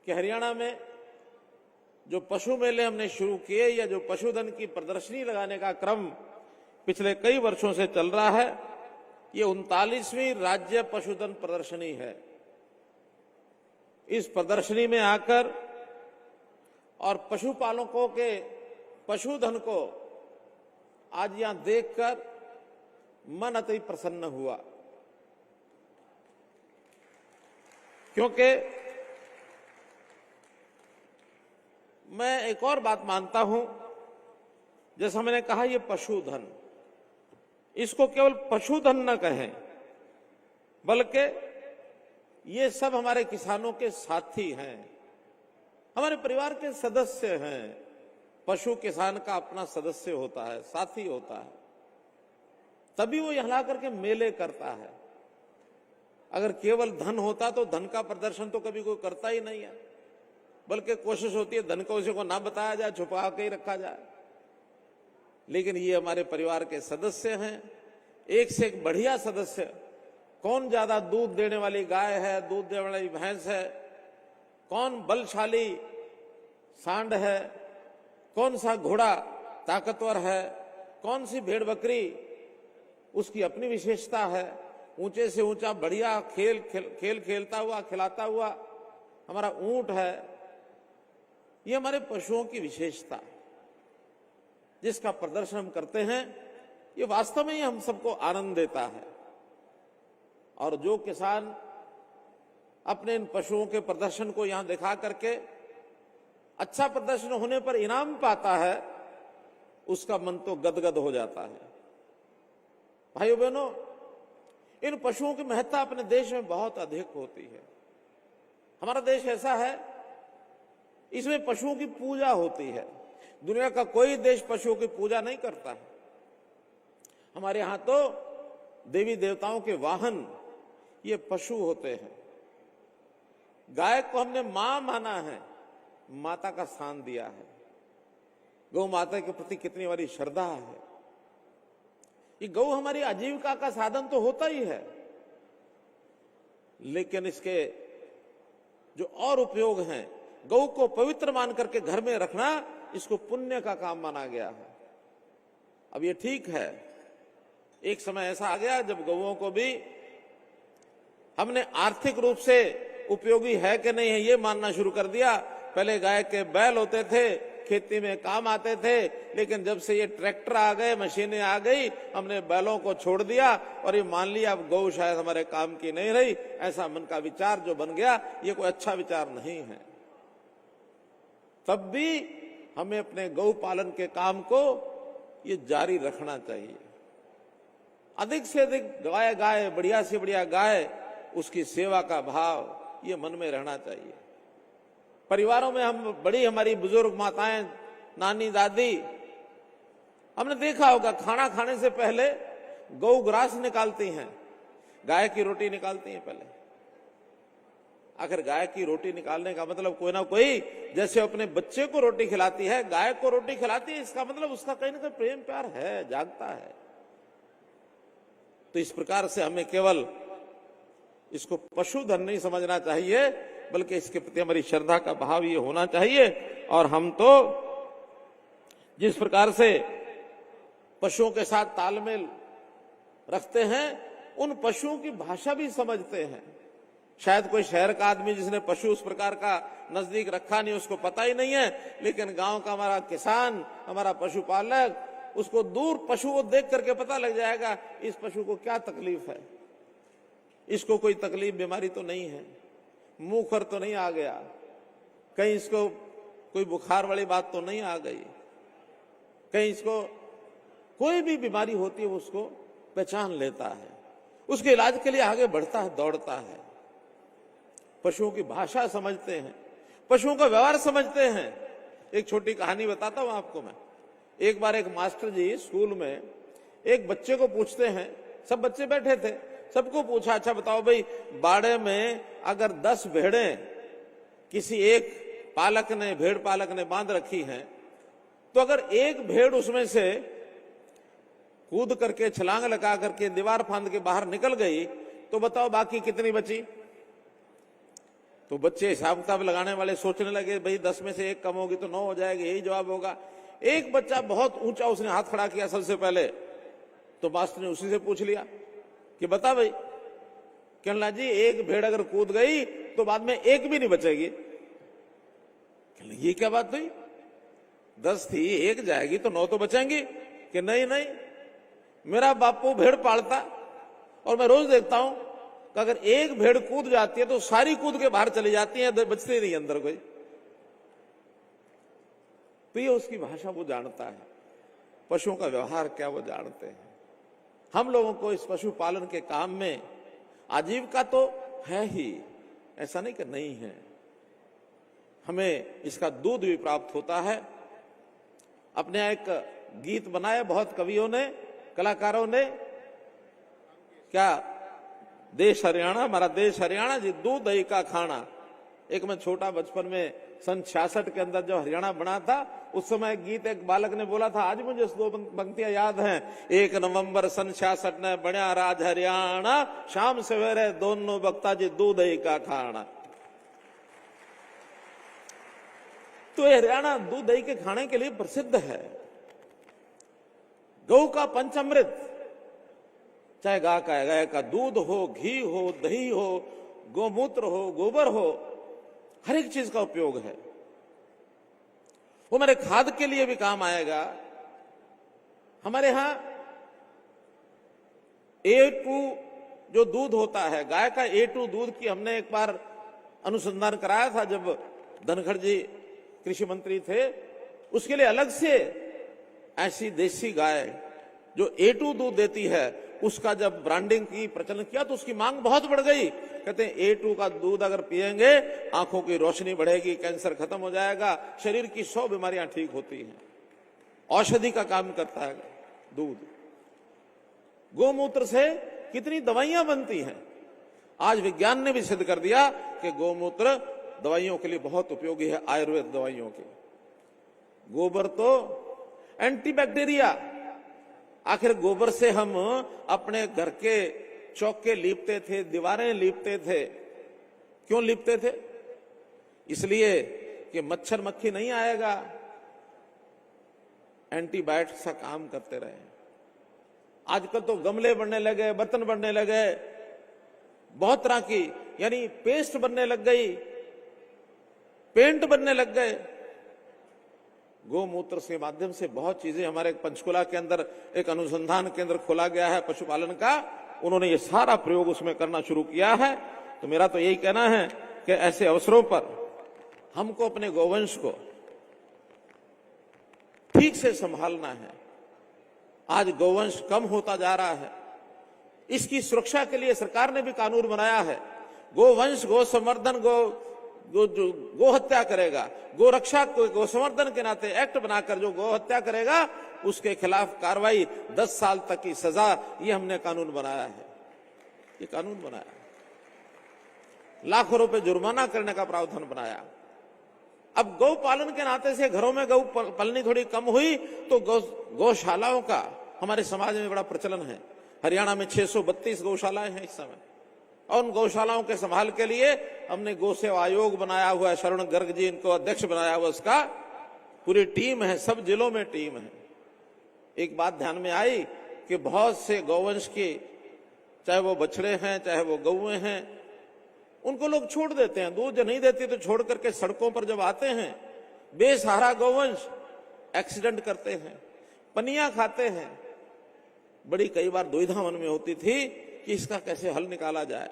कि हरियाणा में जो पशु मेले हमने शुरू किए या जो पशुधन की प्रदर्शनी लगाने का क्रम पिछले कई वर्षों से चल रहा है, ये 39वीं राज्य पशुधन प्रदर्शनी है। इस प्रदर्शनी में आकर और पशुपालकों के पशुधन को आज यहां देखकर मन अति प्रसन्न हुआ, क्योंकि मैं एक और बात मानता हूं, जैसा मैंने कहा ये पशुधन, इसको केवल पशुधन न कहें, बल्कि ये सब हमारे किसानों के साथी हैं, हमारे परिवार के सदस्य हैं। पशु किसान का अपना सदस्य होता है, साथी होता है, तभी वो यहां आकर के मेले करता है। अगर केवल धन होता तो धन का प्रदर्शन तो कभी कोई करता ही नहीं है, बल्कि कोशिश होती है धन को उसी को ना बताया जाए, छुपा के ही रखा जाए। लेकिन ये हमारे परिवार के सदस्य हैं, एक से एक बढ़िया सदस्य। कौन ज्यादा दूध देने वाली गाय है, दूध देने वाली भैंस है, कौन बलशाली सांड है, कौन सा घोड़ा ताकतवर है, कौन सी भेड़ बकरी, उसकी अपनी विशेषता है। ऊंचे से ऊंचा बढ़िया खेल खेलता हुआ, खिलाता हुआ हमारा ऊंट है। ये हमारे पशुओं की विशेषता, जिसका प्रदर्शन हम करते हैं, ये वास्तव में ही हम सबको आनंद देता है। और जो किसान अपने इन पशुओं के प्रदर्शन को यहां दिखा करके अच्छा प्रदर्शन होने पर इनाम पाता है, उसका मन तो गदगद हो जाता है। भाइयों बहनों, इन पशुओं की महत्ता अपने देश में बहुत अधिक होती है। हमारा देश ऐसा है, इसमें पशुओं की पूजा होती है। दुनिया का कोई देश पशुओं की पूजा नहीं करता है। हमारे यहां तो देवी देवताओं के वाहन ये पशु होते हैं। गाय को हमने मां माना है, माता का स्थान दिया है। गौ माता के प्रति कितनी हमारी श्रद्धा है। ये गौ हमारी आजीविका का साधन तो होता ही है, लेकिन इसके जो और उपयोग हैं, गौ को पवित्र मान करके घर में रखना, इसको पुण्य का काम माना गया है। अब ये ठीक है, एक समय ऐसा आ गया जब गौओं को भी हमने आर्थिक रूप से उपयोगी है कि नहीं है ये मानना शुरू कर दिया। पहले गाय के बैल होते थे, खेती में काम आते थे, लेकिन जब से ये ट्रैक्टर आ गए, मशीनें आ गई, हमने बैलों को छोड़ दिया और ये मान लिया अब गौ शायद हमारे काम की नहीं रही। ऐसा मन का विचार जो बन गया, ये कोई अच्छा विचार नहीं है। तब भी हमें अपने गौ पालन के काम को ये जारी रखना चाहिए। अधिक से अधिक गाय, बढ़िया से बढ़िया गाय, उसकी सेवा का भाव ये मन में रहना चाहिए। परिवारों में हम बड़ी, हमारी बुजुर्ग माताएं, नानी दादी, हमने देखा होगा खाना खाने से पहले गौ ग्रास निकालती हैं, गाय की रोटी निकालती हैं पहले। आखिर गाय की रोटी निकालने का मतलब कोई ना कोई, जैसे अपने बच्चे को रोटी खिलाती है, गाय को रोटी खिलाती है, इसका मतलब उसका कहीं ना कहीं प्रेम प्यार है, जागता है। तो इस प्रकार से हमें केवल इसको पशुधन नहीं समझना चाहिए, बल्कि इसके प्रति हमारी श्रद्धा का भाव ये होना चाहिए। और हम तो जिस प्रकार से पशुओं के साथ तालमेल रखते हैं, उन पशुओं की भाषा भी समझते हैं। शायद कोई शहर का आदमी जिसने पशु उस प्रकार का नजदीक रखा नहीं, उसको पता ही नहीं है, लेकिन गांव का हमारा किसान, हमारा पशुपालक, उसको दूर पशु को देख करके पता लग जाएगा इस पशु को क्या तकलीफ है, इसको कोई तकलीफ बीमारी तो नहीं है, मुंह खर तो नहीं आ गया, कहीं इसको कोई बुखार वाली बात तो नहीं आ गई, कहीं इसको कोई भी बीमारी होती है वो उसको पहचान लेता है, उसके इलाज के लिए आगे बढ़ता है, दौड़ता है। पशुओं की भाषा समझते हैं, पशुओं का व्यवहार समझते हैं। एक छोटी कहानी बताता हूं आपको मैं। एक बार एक मास्टर जी स्कूल में एक बच्चे को पूछते हैं, सब बच्चे बैठे थे, सबको पूछा, अच्छा बताओ भाई, बाड़े में अगर 10 भेड़ें किसी एक पालक ने, भेड़ पालक ने बांध रखी हैं, तो अगर एक भेड़ उसमें से कूद करके, छलांग लगा करके, दीवार फांद के बाहर निकल गई, तो बताओ बाकी कितनी बची? तो बच्चे हिसाब किताब लगाने वाले सोचने लगे, भाई 10 में से 1 कम होगी तो 9 हो जाएगी, यही जवाब होगा। एक बच्चा बहुत ऊंचा, उसने हाथ खड़ा किया सबसे पहले, तो मास्टर ने उसी से पूछ लिया कि बता भाई, कहना जी एक भेड़ अगर कूद गई तो बाद में 1 भी नहीं बचेगी। ये क्या बात हुई? 10 थी, 1 जाएगी तो 9 तो बचेंगी। कि नहीं नहीं, मेरा बापू भेड़ पालता और मैं रोज देखता हूं कि अगर एक भेड़ कूद जाती है तो सारी कूद के बाहर चली जाती है, बचती ही नहीं अंदर कोई। तो ये उसकी भाषा वो जानता है, पशुओं का व्यवहार क्या वो जानते हैं। हम लोगों को इस पशुपालन के काम में आजीविका तो है ही, ऐसा नहीं कि नहीं है। हमें इसका दूध भी प्राप्त होता है। अपने यहाँ एक गीत बनाया बहुत कवियों ने, कलाकारों ने, क्या देश हरियाणा, हमारा देश हरियाणा जी, दूध दही का खाना। एक मैं छोटा बचपन में सन 66 के अंदर जब हरियाणा बना था, उस समय गीत एक बालक ने बोला था, आज मुझे 2 पंक्तियां याद हैं। 1 नवंबर सन 66 ने बना राज हरियाणा, शाम सवेरे दोनों बख्ता जी दूध दही का खाना। तो हरियाणा दूध दही के खाने के लिए प्रसिद्ध है। गौ का पंचामृत, चाहे गाय का दूध हो, घी हो, दही हो, गोमूत्र हो, गोबर हो, हर एक चीज का उपयोग है। वो हमारे खाद के लिए भी काम आएगा। हमारे यहां A2 जो दूध होता है, गाय का A2 दूध की हमने एक बार अनुसंधान कराया था जब धनखड़ जी कृषि मंत्री थे। उसके लिए अलग से ऐसी देसी गाय जो A2 दूध देती है, उसका जब ब्रांडिंग की, प्रचलन किया तो उसकी मांग बहुत बढ़ गई। कहते हैं A2 का दूध अगर पिएंगे आंखों की रोशनी बढ़ेगी, कैंसर खत्म हो जाएगा, शरीर की 100 बीमारियां ठीक होती हैं, औषधि का काम करता है दूध। गोमूत्र से कितनी दवाइयां बनती हैं। आज विज्ञान ने भी सिद्ध कर दिया कि गौमूत्र दवाइयों के लिए बहुत उपयोगी है, आयुर्वेद दवाइयों के। गोबर तो एंटीबैक्टीरिया। आखिर गोबर से हम अपने घर के चौके लीपते थे, दीवारें लीपते थे। क्यों लीपते थे? इसलिए कि मच्छर मक्खी नहीं आएगा, एंटीबायोटिक्स का काम करते रहे। आजकल तो गमले बनने लगे, बर्तन बनने लगे, बहुत तरह की, यानी पेस्ट बनने लग गई, पेंट बनने लग गए। गोमूत्र के माध्यम से बहुत चीजें, हमारे पंचकुला के अंदर एक अनुसंधान केंद्र खोला गया है पशुपालन का, उन्होंने ये सारा प्रयोग उसमें करना शुरू किया है। तो मेरा तो यही कहना है कि ऐसे अवसरों पर हमको अपने गौवंश को ठीक से संभालना है। आज गौवंश कम होता जा रहा है, इसकी सुरक्षा के लिए सरकार ने भी कानून बनाया है। गोवंश, गो संवर्धन, गो हत्या करेगा, गो रक्षा, गो संवर्धन के नाते एक्ट बनाकर जो गो हत्या करेगा उसके खिलाफ कार्रवाई 10 साल तक की सजा, ये हमने कानून बनाया है। ये कानून बनाया, लाखों रुपए जुर्माना करने का प्रावधान बनाया। अब गौ पालन के नाते से घरों में गौ पालनी थोड़ी कम हुई तो गौशालाओं का हमारे समाज में बड़ा प्रचलन है। हरियाणा में 632 गौशालाएं हैं इस समय, और उन गौशालाओं के संभाल के लिए हमने गौ सेवा आयोग बनाया हुआ है। शरण गर्ग जी इनको अध्यक्ष बनाया हुआ, उसका पूरी टीम है, सब जिलों में टीम है। एक बात ध्यान में आई कि बहुत से गौवंश की, चाहे वो बछड़े हैं चाहे वो गौएं हैं, उनको लोग छोड़ देते हैं, दूध नहीं देती तो छोड़ करके सड़कों पर जब आते हैं, बेसहारा गौवंश एक्सीडेंट करते हैं, पनिया खाते हैं। बड़ी कई बार दुविधा मन में होती थी कि इसका कैसे हल निकाला जाए।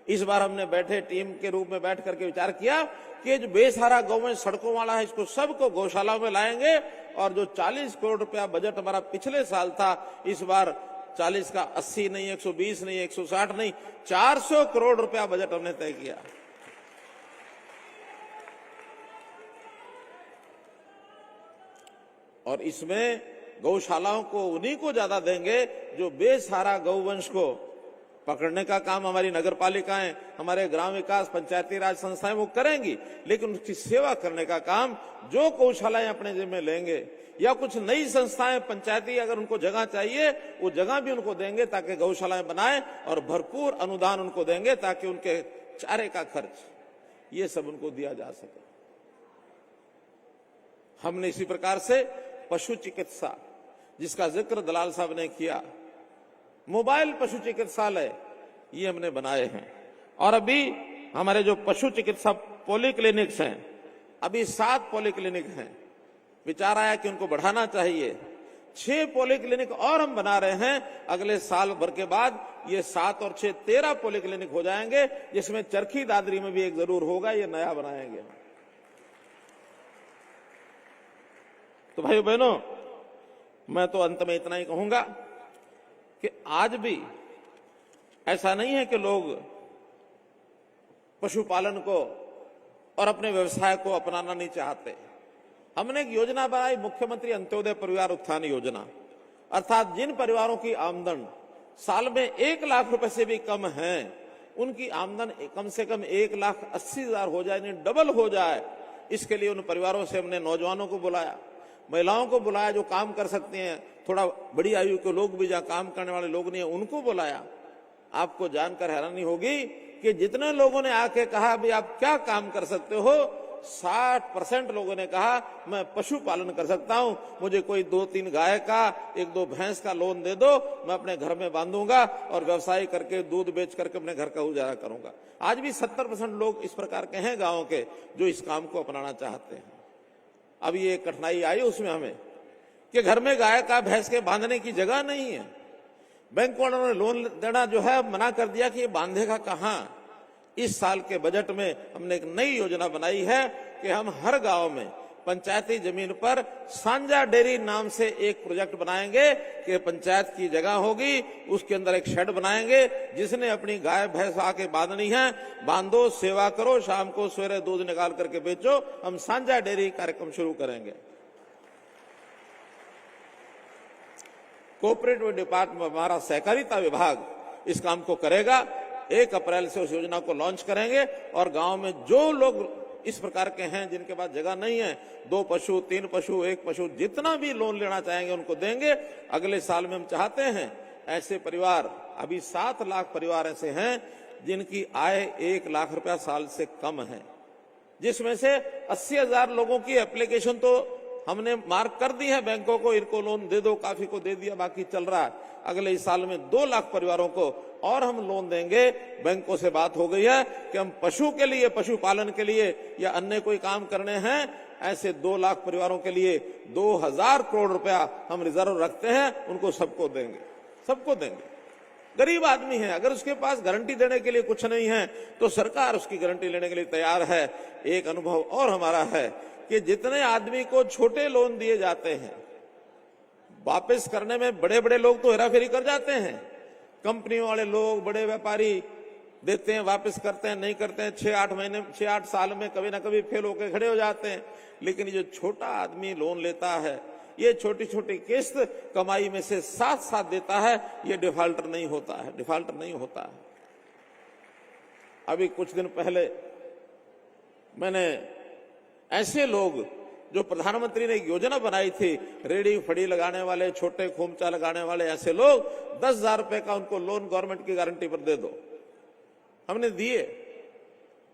इस बार हमने बैठे टीम के रूप में बैठ करके विचार किया कि जो बेसहारा गौवंश सड़कों वाला है, इसको सबको गौशाला में लाएंगे, और जो 40 करोड़ रुपया बजट हमारा पिछले साल था, इस बार 40 का 80 नहीं, 120 नहीं, 160 नहीं, 400 करोड़ रुपया बजट हमने तय किया। और इसमें गौशालाओं को उन्हीं को ज्यादा देंगे जो बेसहारा गौवंश को पकड़ने का काम हमारी नगर पालिकाएं, हमारे ग्राम विकास, पंचायती राज संस्थाएं वो करेंगी, लेकिन उसकी सेवा करने का काम जो गौशालाएं अपने जिम्मे लेंगे, या कुछ नई संस्थाएं पंचायती अगर उनको जगह चाहिए वो जगह भी उनको देंगे ताकि गौशालाएं बनाएं, और भरपूर अनुदान उनको देंगे ताकि उनके चारे का खर्च ये सब उनको दिया जा सके। हमने इसी प्रकार से पशु चिकित्सा, जिसका जिक्र दलाल साहब ने किया, मोबाइल पशु चिकित्सालय ये हमने बनाए हैं। और अभी हमारे जो पशु चिकित्सा पॉलीक्लिनिक्स हैं, अभी 7 पॉलीक्लिनिक हैं। विचार आया कि उनको बढ़ाना चाहिए, 6 पॉलीक्लिनिक और हम बना रहे हैं। अगले साल भर के बाद ये 7 और 6 13 पॉलीक्लिनिक हो जाएंगे, जिसमें चरखी दादरी में भी एक जरूर होगा, ये नया बनाएंगे। तो भाइयों बहनों, मैं तो अंत में इतना ही कहूंगा कि आज भी ऐसा नहीं है कि लोग पशुपालन को और अपने व्यवसाय को अपनाना नहीं चाहते। हमने एक योजना बनाई, मुख्यमंत्री अंत्योदय परिवार उत्थान योजना, अर्थात जिन परिवारों की आमदन साल में 1 लाख रुपए से भी कम है, उनकी आमदन कम से कम 1,80,000 हो जाए, यानी डबल हो जाए। इसके लिए उन परिवारों से हमने नौजवानों को बुलाया, महिलाओं को बुलाया जो काम कर सकती हैं, थोड़ा बड़ी आयु के लोग भी जहां काम करने वाले लोग नहीं है उनको बुलाया। आपको जानकर हैरानी होगी कि जितने लोगों ने आके कहा भाई आप क्या काम कर सकते हो, 60% लोगों ने कहा मैं पशुपालन कर सकता हूं, मुझे कोई 2-3 गाय का 1-2 भैंस का लोन दे दो, मैं अपने घर में बांधूंगा और व्यवसाय करके दूध बेच करके अपने घर का गुजारा करूंगा। आज भी 70% लोग इस प्रकार के हैं गांव के जो इस काम को अपनाना चाहते हैं। अब ये कठिनाई आई उसमें हमें कि घर में गाय का भैंस के बांधने की जगह नहीं है। बैंक वालों ने लोन देना जो है मना कर दिया कि ये बांधेगा कहां। इस साल के बजट में हमने एक नई योजना बनाई है कि हम हर गांव में पंचायती जमीन पर सांझा डेयरी नाम से एक प्रोजेक्ट बनाएंगे कि पंचायत की जगह होगी, उसके अंदर एक शेड बनाएंगे, जिसने अपनी गाय भैंस आके बांधनी है बांधो, सेवा करो, शाम को सवेरे दूध निकाल करके बेचो। हम सांझा डेयरी कार्यक्रम शुरू करेंगे। कोऑपरेटिव डिपार्टमेंट, हमारा सहकारिता विभाग इस काम को करेगा। 1 अप्रैल से उस योजना को लॉन्च करेंगे और गांव में जो लोग इस प्रकार के हैं जिनके पास जगह नहीं है, 2 पशु, 3 पशु, 1 पशु, जितना भी लोन लेना चाहेंगे उनको देंगे। अगले साल में हम चाहते हैं ऐसे परिवार, अभी 7 लाख परिवार ऐसे हैं जिनकी आय 1 लाख रुपया साल से कम है, जिसमें से 80,000 लोगों की एप्लीकेशन तो हमने मार्क कर दी है बैंकों को, इनको लोन दे दो, काफी को दे दिया, बाकी चल रहा है। अगले इस साल में 2 लाख परिवारों को और हम लोन देंगे। बैंकों से बात हो गई है कि हम पशु के लिए, पशुपालन के लिए या अन्य कोई काम करने हैं, ऐसे 2 लाख परिवारों के लिए 2000 करोड़ रुपया हम रिजर्व रखते हैं, उनको सबको देंगे, सबको देंगे। गरीब आदमी है, अगर उसके पास गारंटी देने के लिए कुछ नहीं है तो सरकार उसकी गारंटी लेने के लिए तैयार है। एक अनुभव और हमारा है कि जितने आदमी को छोटे लोन दिए जाते हैं, वापस करने में बड़े बड़े लोग तो हेराफेरी कर जाते हैं, कंपनियों वाले लोग, बड़े व्यापारी देते हैं, वापस करते हैं, नहीं करते हैं, 6-8 महीने, 6-8 साल में कभी ना कभी फेल होकर खड़े हो जाते हैं। लेकिन जो छोटा आदमी लोन लेता है, ये छोटी छोटी किस्त कमाई में से साथ साथ देता है, ये डिफॉल्टर नहीं होता है, डिफॉल्टर नहीं होता है। अभी कुछ दिन पहले मैंने ऐसे लोग जो प्रधानमंत्री ने एक योजना बनाई थी, रेडी फड़ी लगाने वाले, छोटे खोमचा लगाने वाले, ऐसे लोग 10,000 रुपए का उनको लोन गवर्नमेंट की गारंटी पर दे दो, हमने दिए।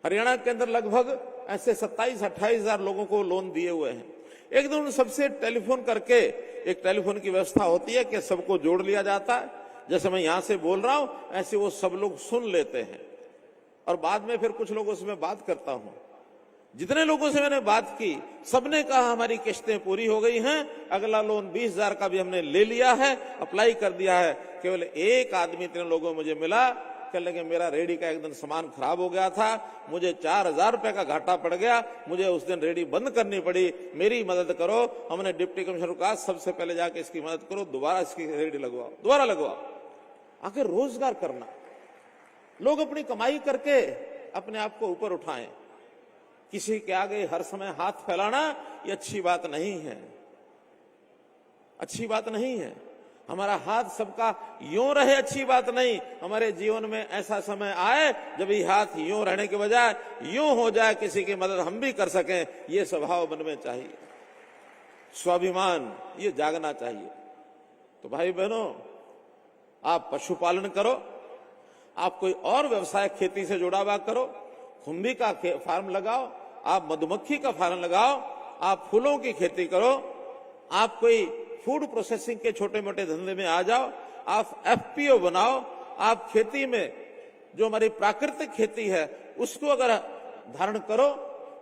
हरियाणा के अंदर लगभग ऐसे 27-28,000 लोगों को लोन दिए हुए हैं। एक दिन उन सबसे टेलीफोन करके, एक टेलीफोन की व्यवस्था होती है कि सबको जोड़ लिया जाता है, जैसे मैं यहां से बोल रहा हूं ऐसे वो सब लोग सुन लेते हैं और बाद में फिर कुछ लोगों से मैं बात करता हूं। जितने लोगों से मैंने बात की, सबने कहा हमारी किस्तें पूरी हो गई हैं, अगला लोन 20,000 का भी हमने ले लिया है, अप्लाई कर दिया है। केवल एक आदमी, 3 लोगों मुझे मिला, कहने लगे मेरा रेडी का एक दिन सामान खराब हो गया था, मुझे 4,000 रुपए का घाटा पड़ गया, मुझे उस दिन रेडी बंद करनी पड़ी, मेरी मदद करो। हमने डिप्टी कमिश्नर को कहा सबसे पहले जाके इसकी मदद करो, दोबारा इसकी रेडी लगवाओ, दोबारा लगवाओ। आखिर रोजगार करना, लोग अपनी कमाई करके अपने आप को ऊपर उठाएं, किसी के आगे हर समय हाथ फैलाना ये अच्छी बात नहीं है, अच्छी बात नहीं है। हमारा हाथ सबका यूं रहे, अच्छी बात नहीं। हमारे जीवन में ऐसा समय आए जब ये हाथ यूं रहने के बजाय यूं हो जाए, किसी की मदद हम भी कर सकें, ये स्वभाव मन में चाहिए, स्वाभिमान ये जागना चाहिए। तो भाई बहनों, आप पशुपालन करो, आप कोई और व्यवसाय खेती से जुड़ा हुआ करो, खुम्बी का फार्म लगाओ, आप मधुमक्खी का फार्म लगाओ, आप फूलों की खेती करो, आप कोई फूड प्रोसेसिंग के छोटे मोटे धंधे में आ जाओ, आप एफपीओ बनाओ, आप खेती में जो हमारी प्राकृतिक खेती है उसको अगर धारण करो,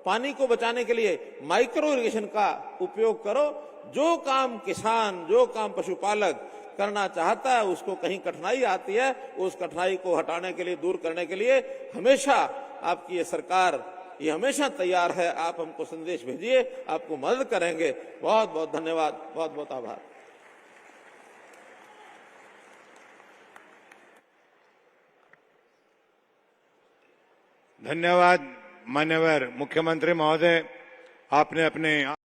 पानी को बचाने के लिए माइक्रो इरिगेशन का उपयोग करो। जो काम किसान, जो काम पशुपालक करना चाहता है, उसको कहीं कठिनाई आती है, उस कठिनाई को हटाने के लिए, दूर करने के लिए हमेशा आपकी ये सरकार ये हमेशा तैयार है। आप हमको संदेश भेजिए, आपको मदद करेंगे। बहुत बहुत धन्यवाद, बहुत बहुत आभार। धन्यवाद माननीय मुख्यमंत्री महोदय, आपने अपने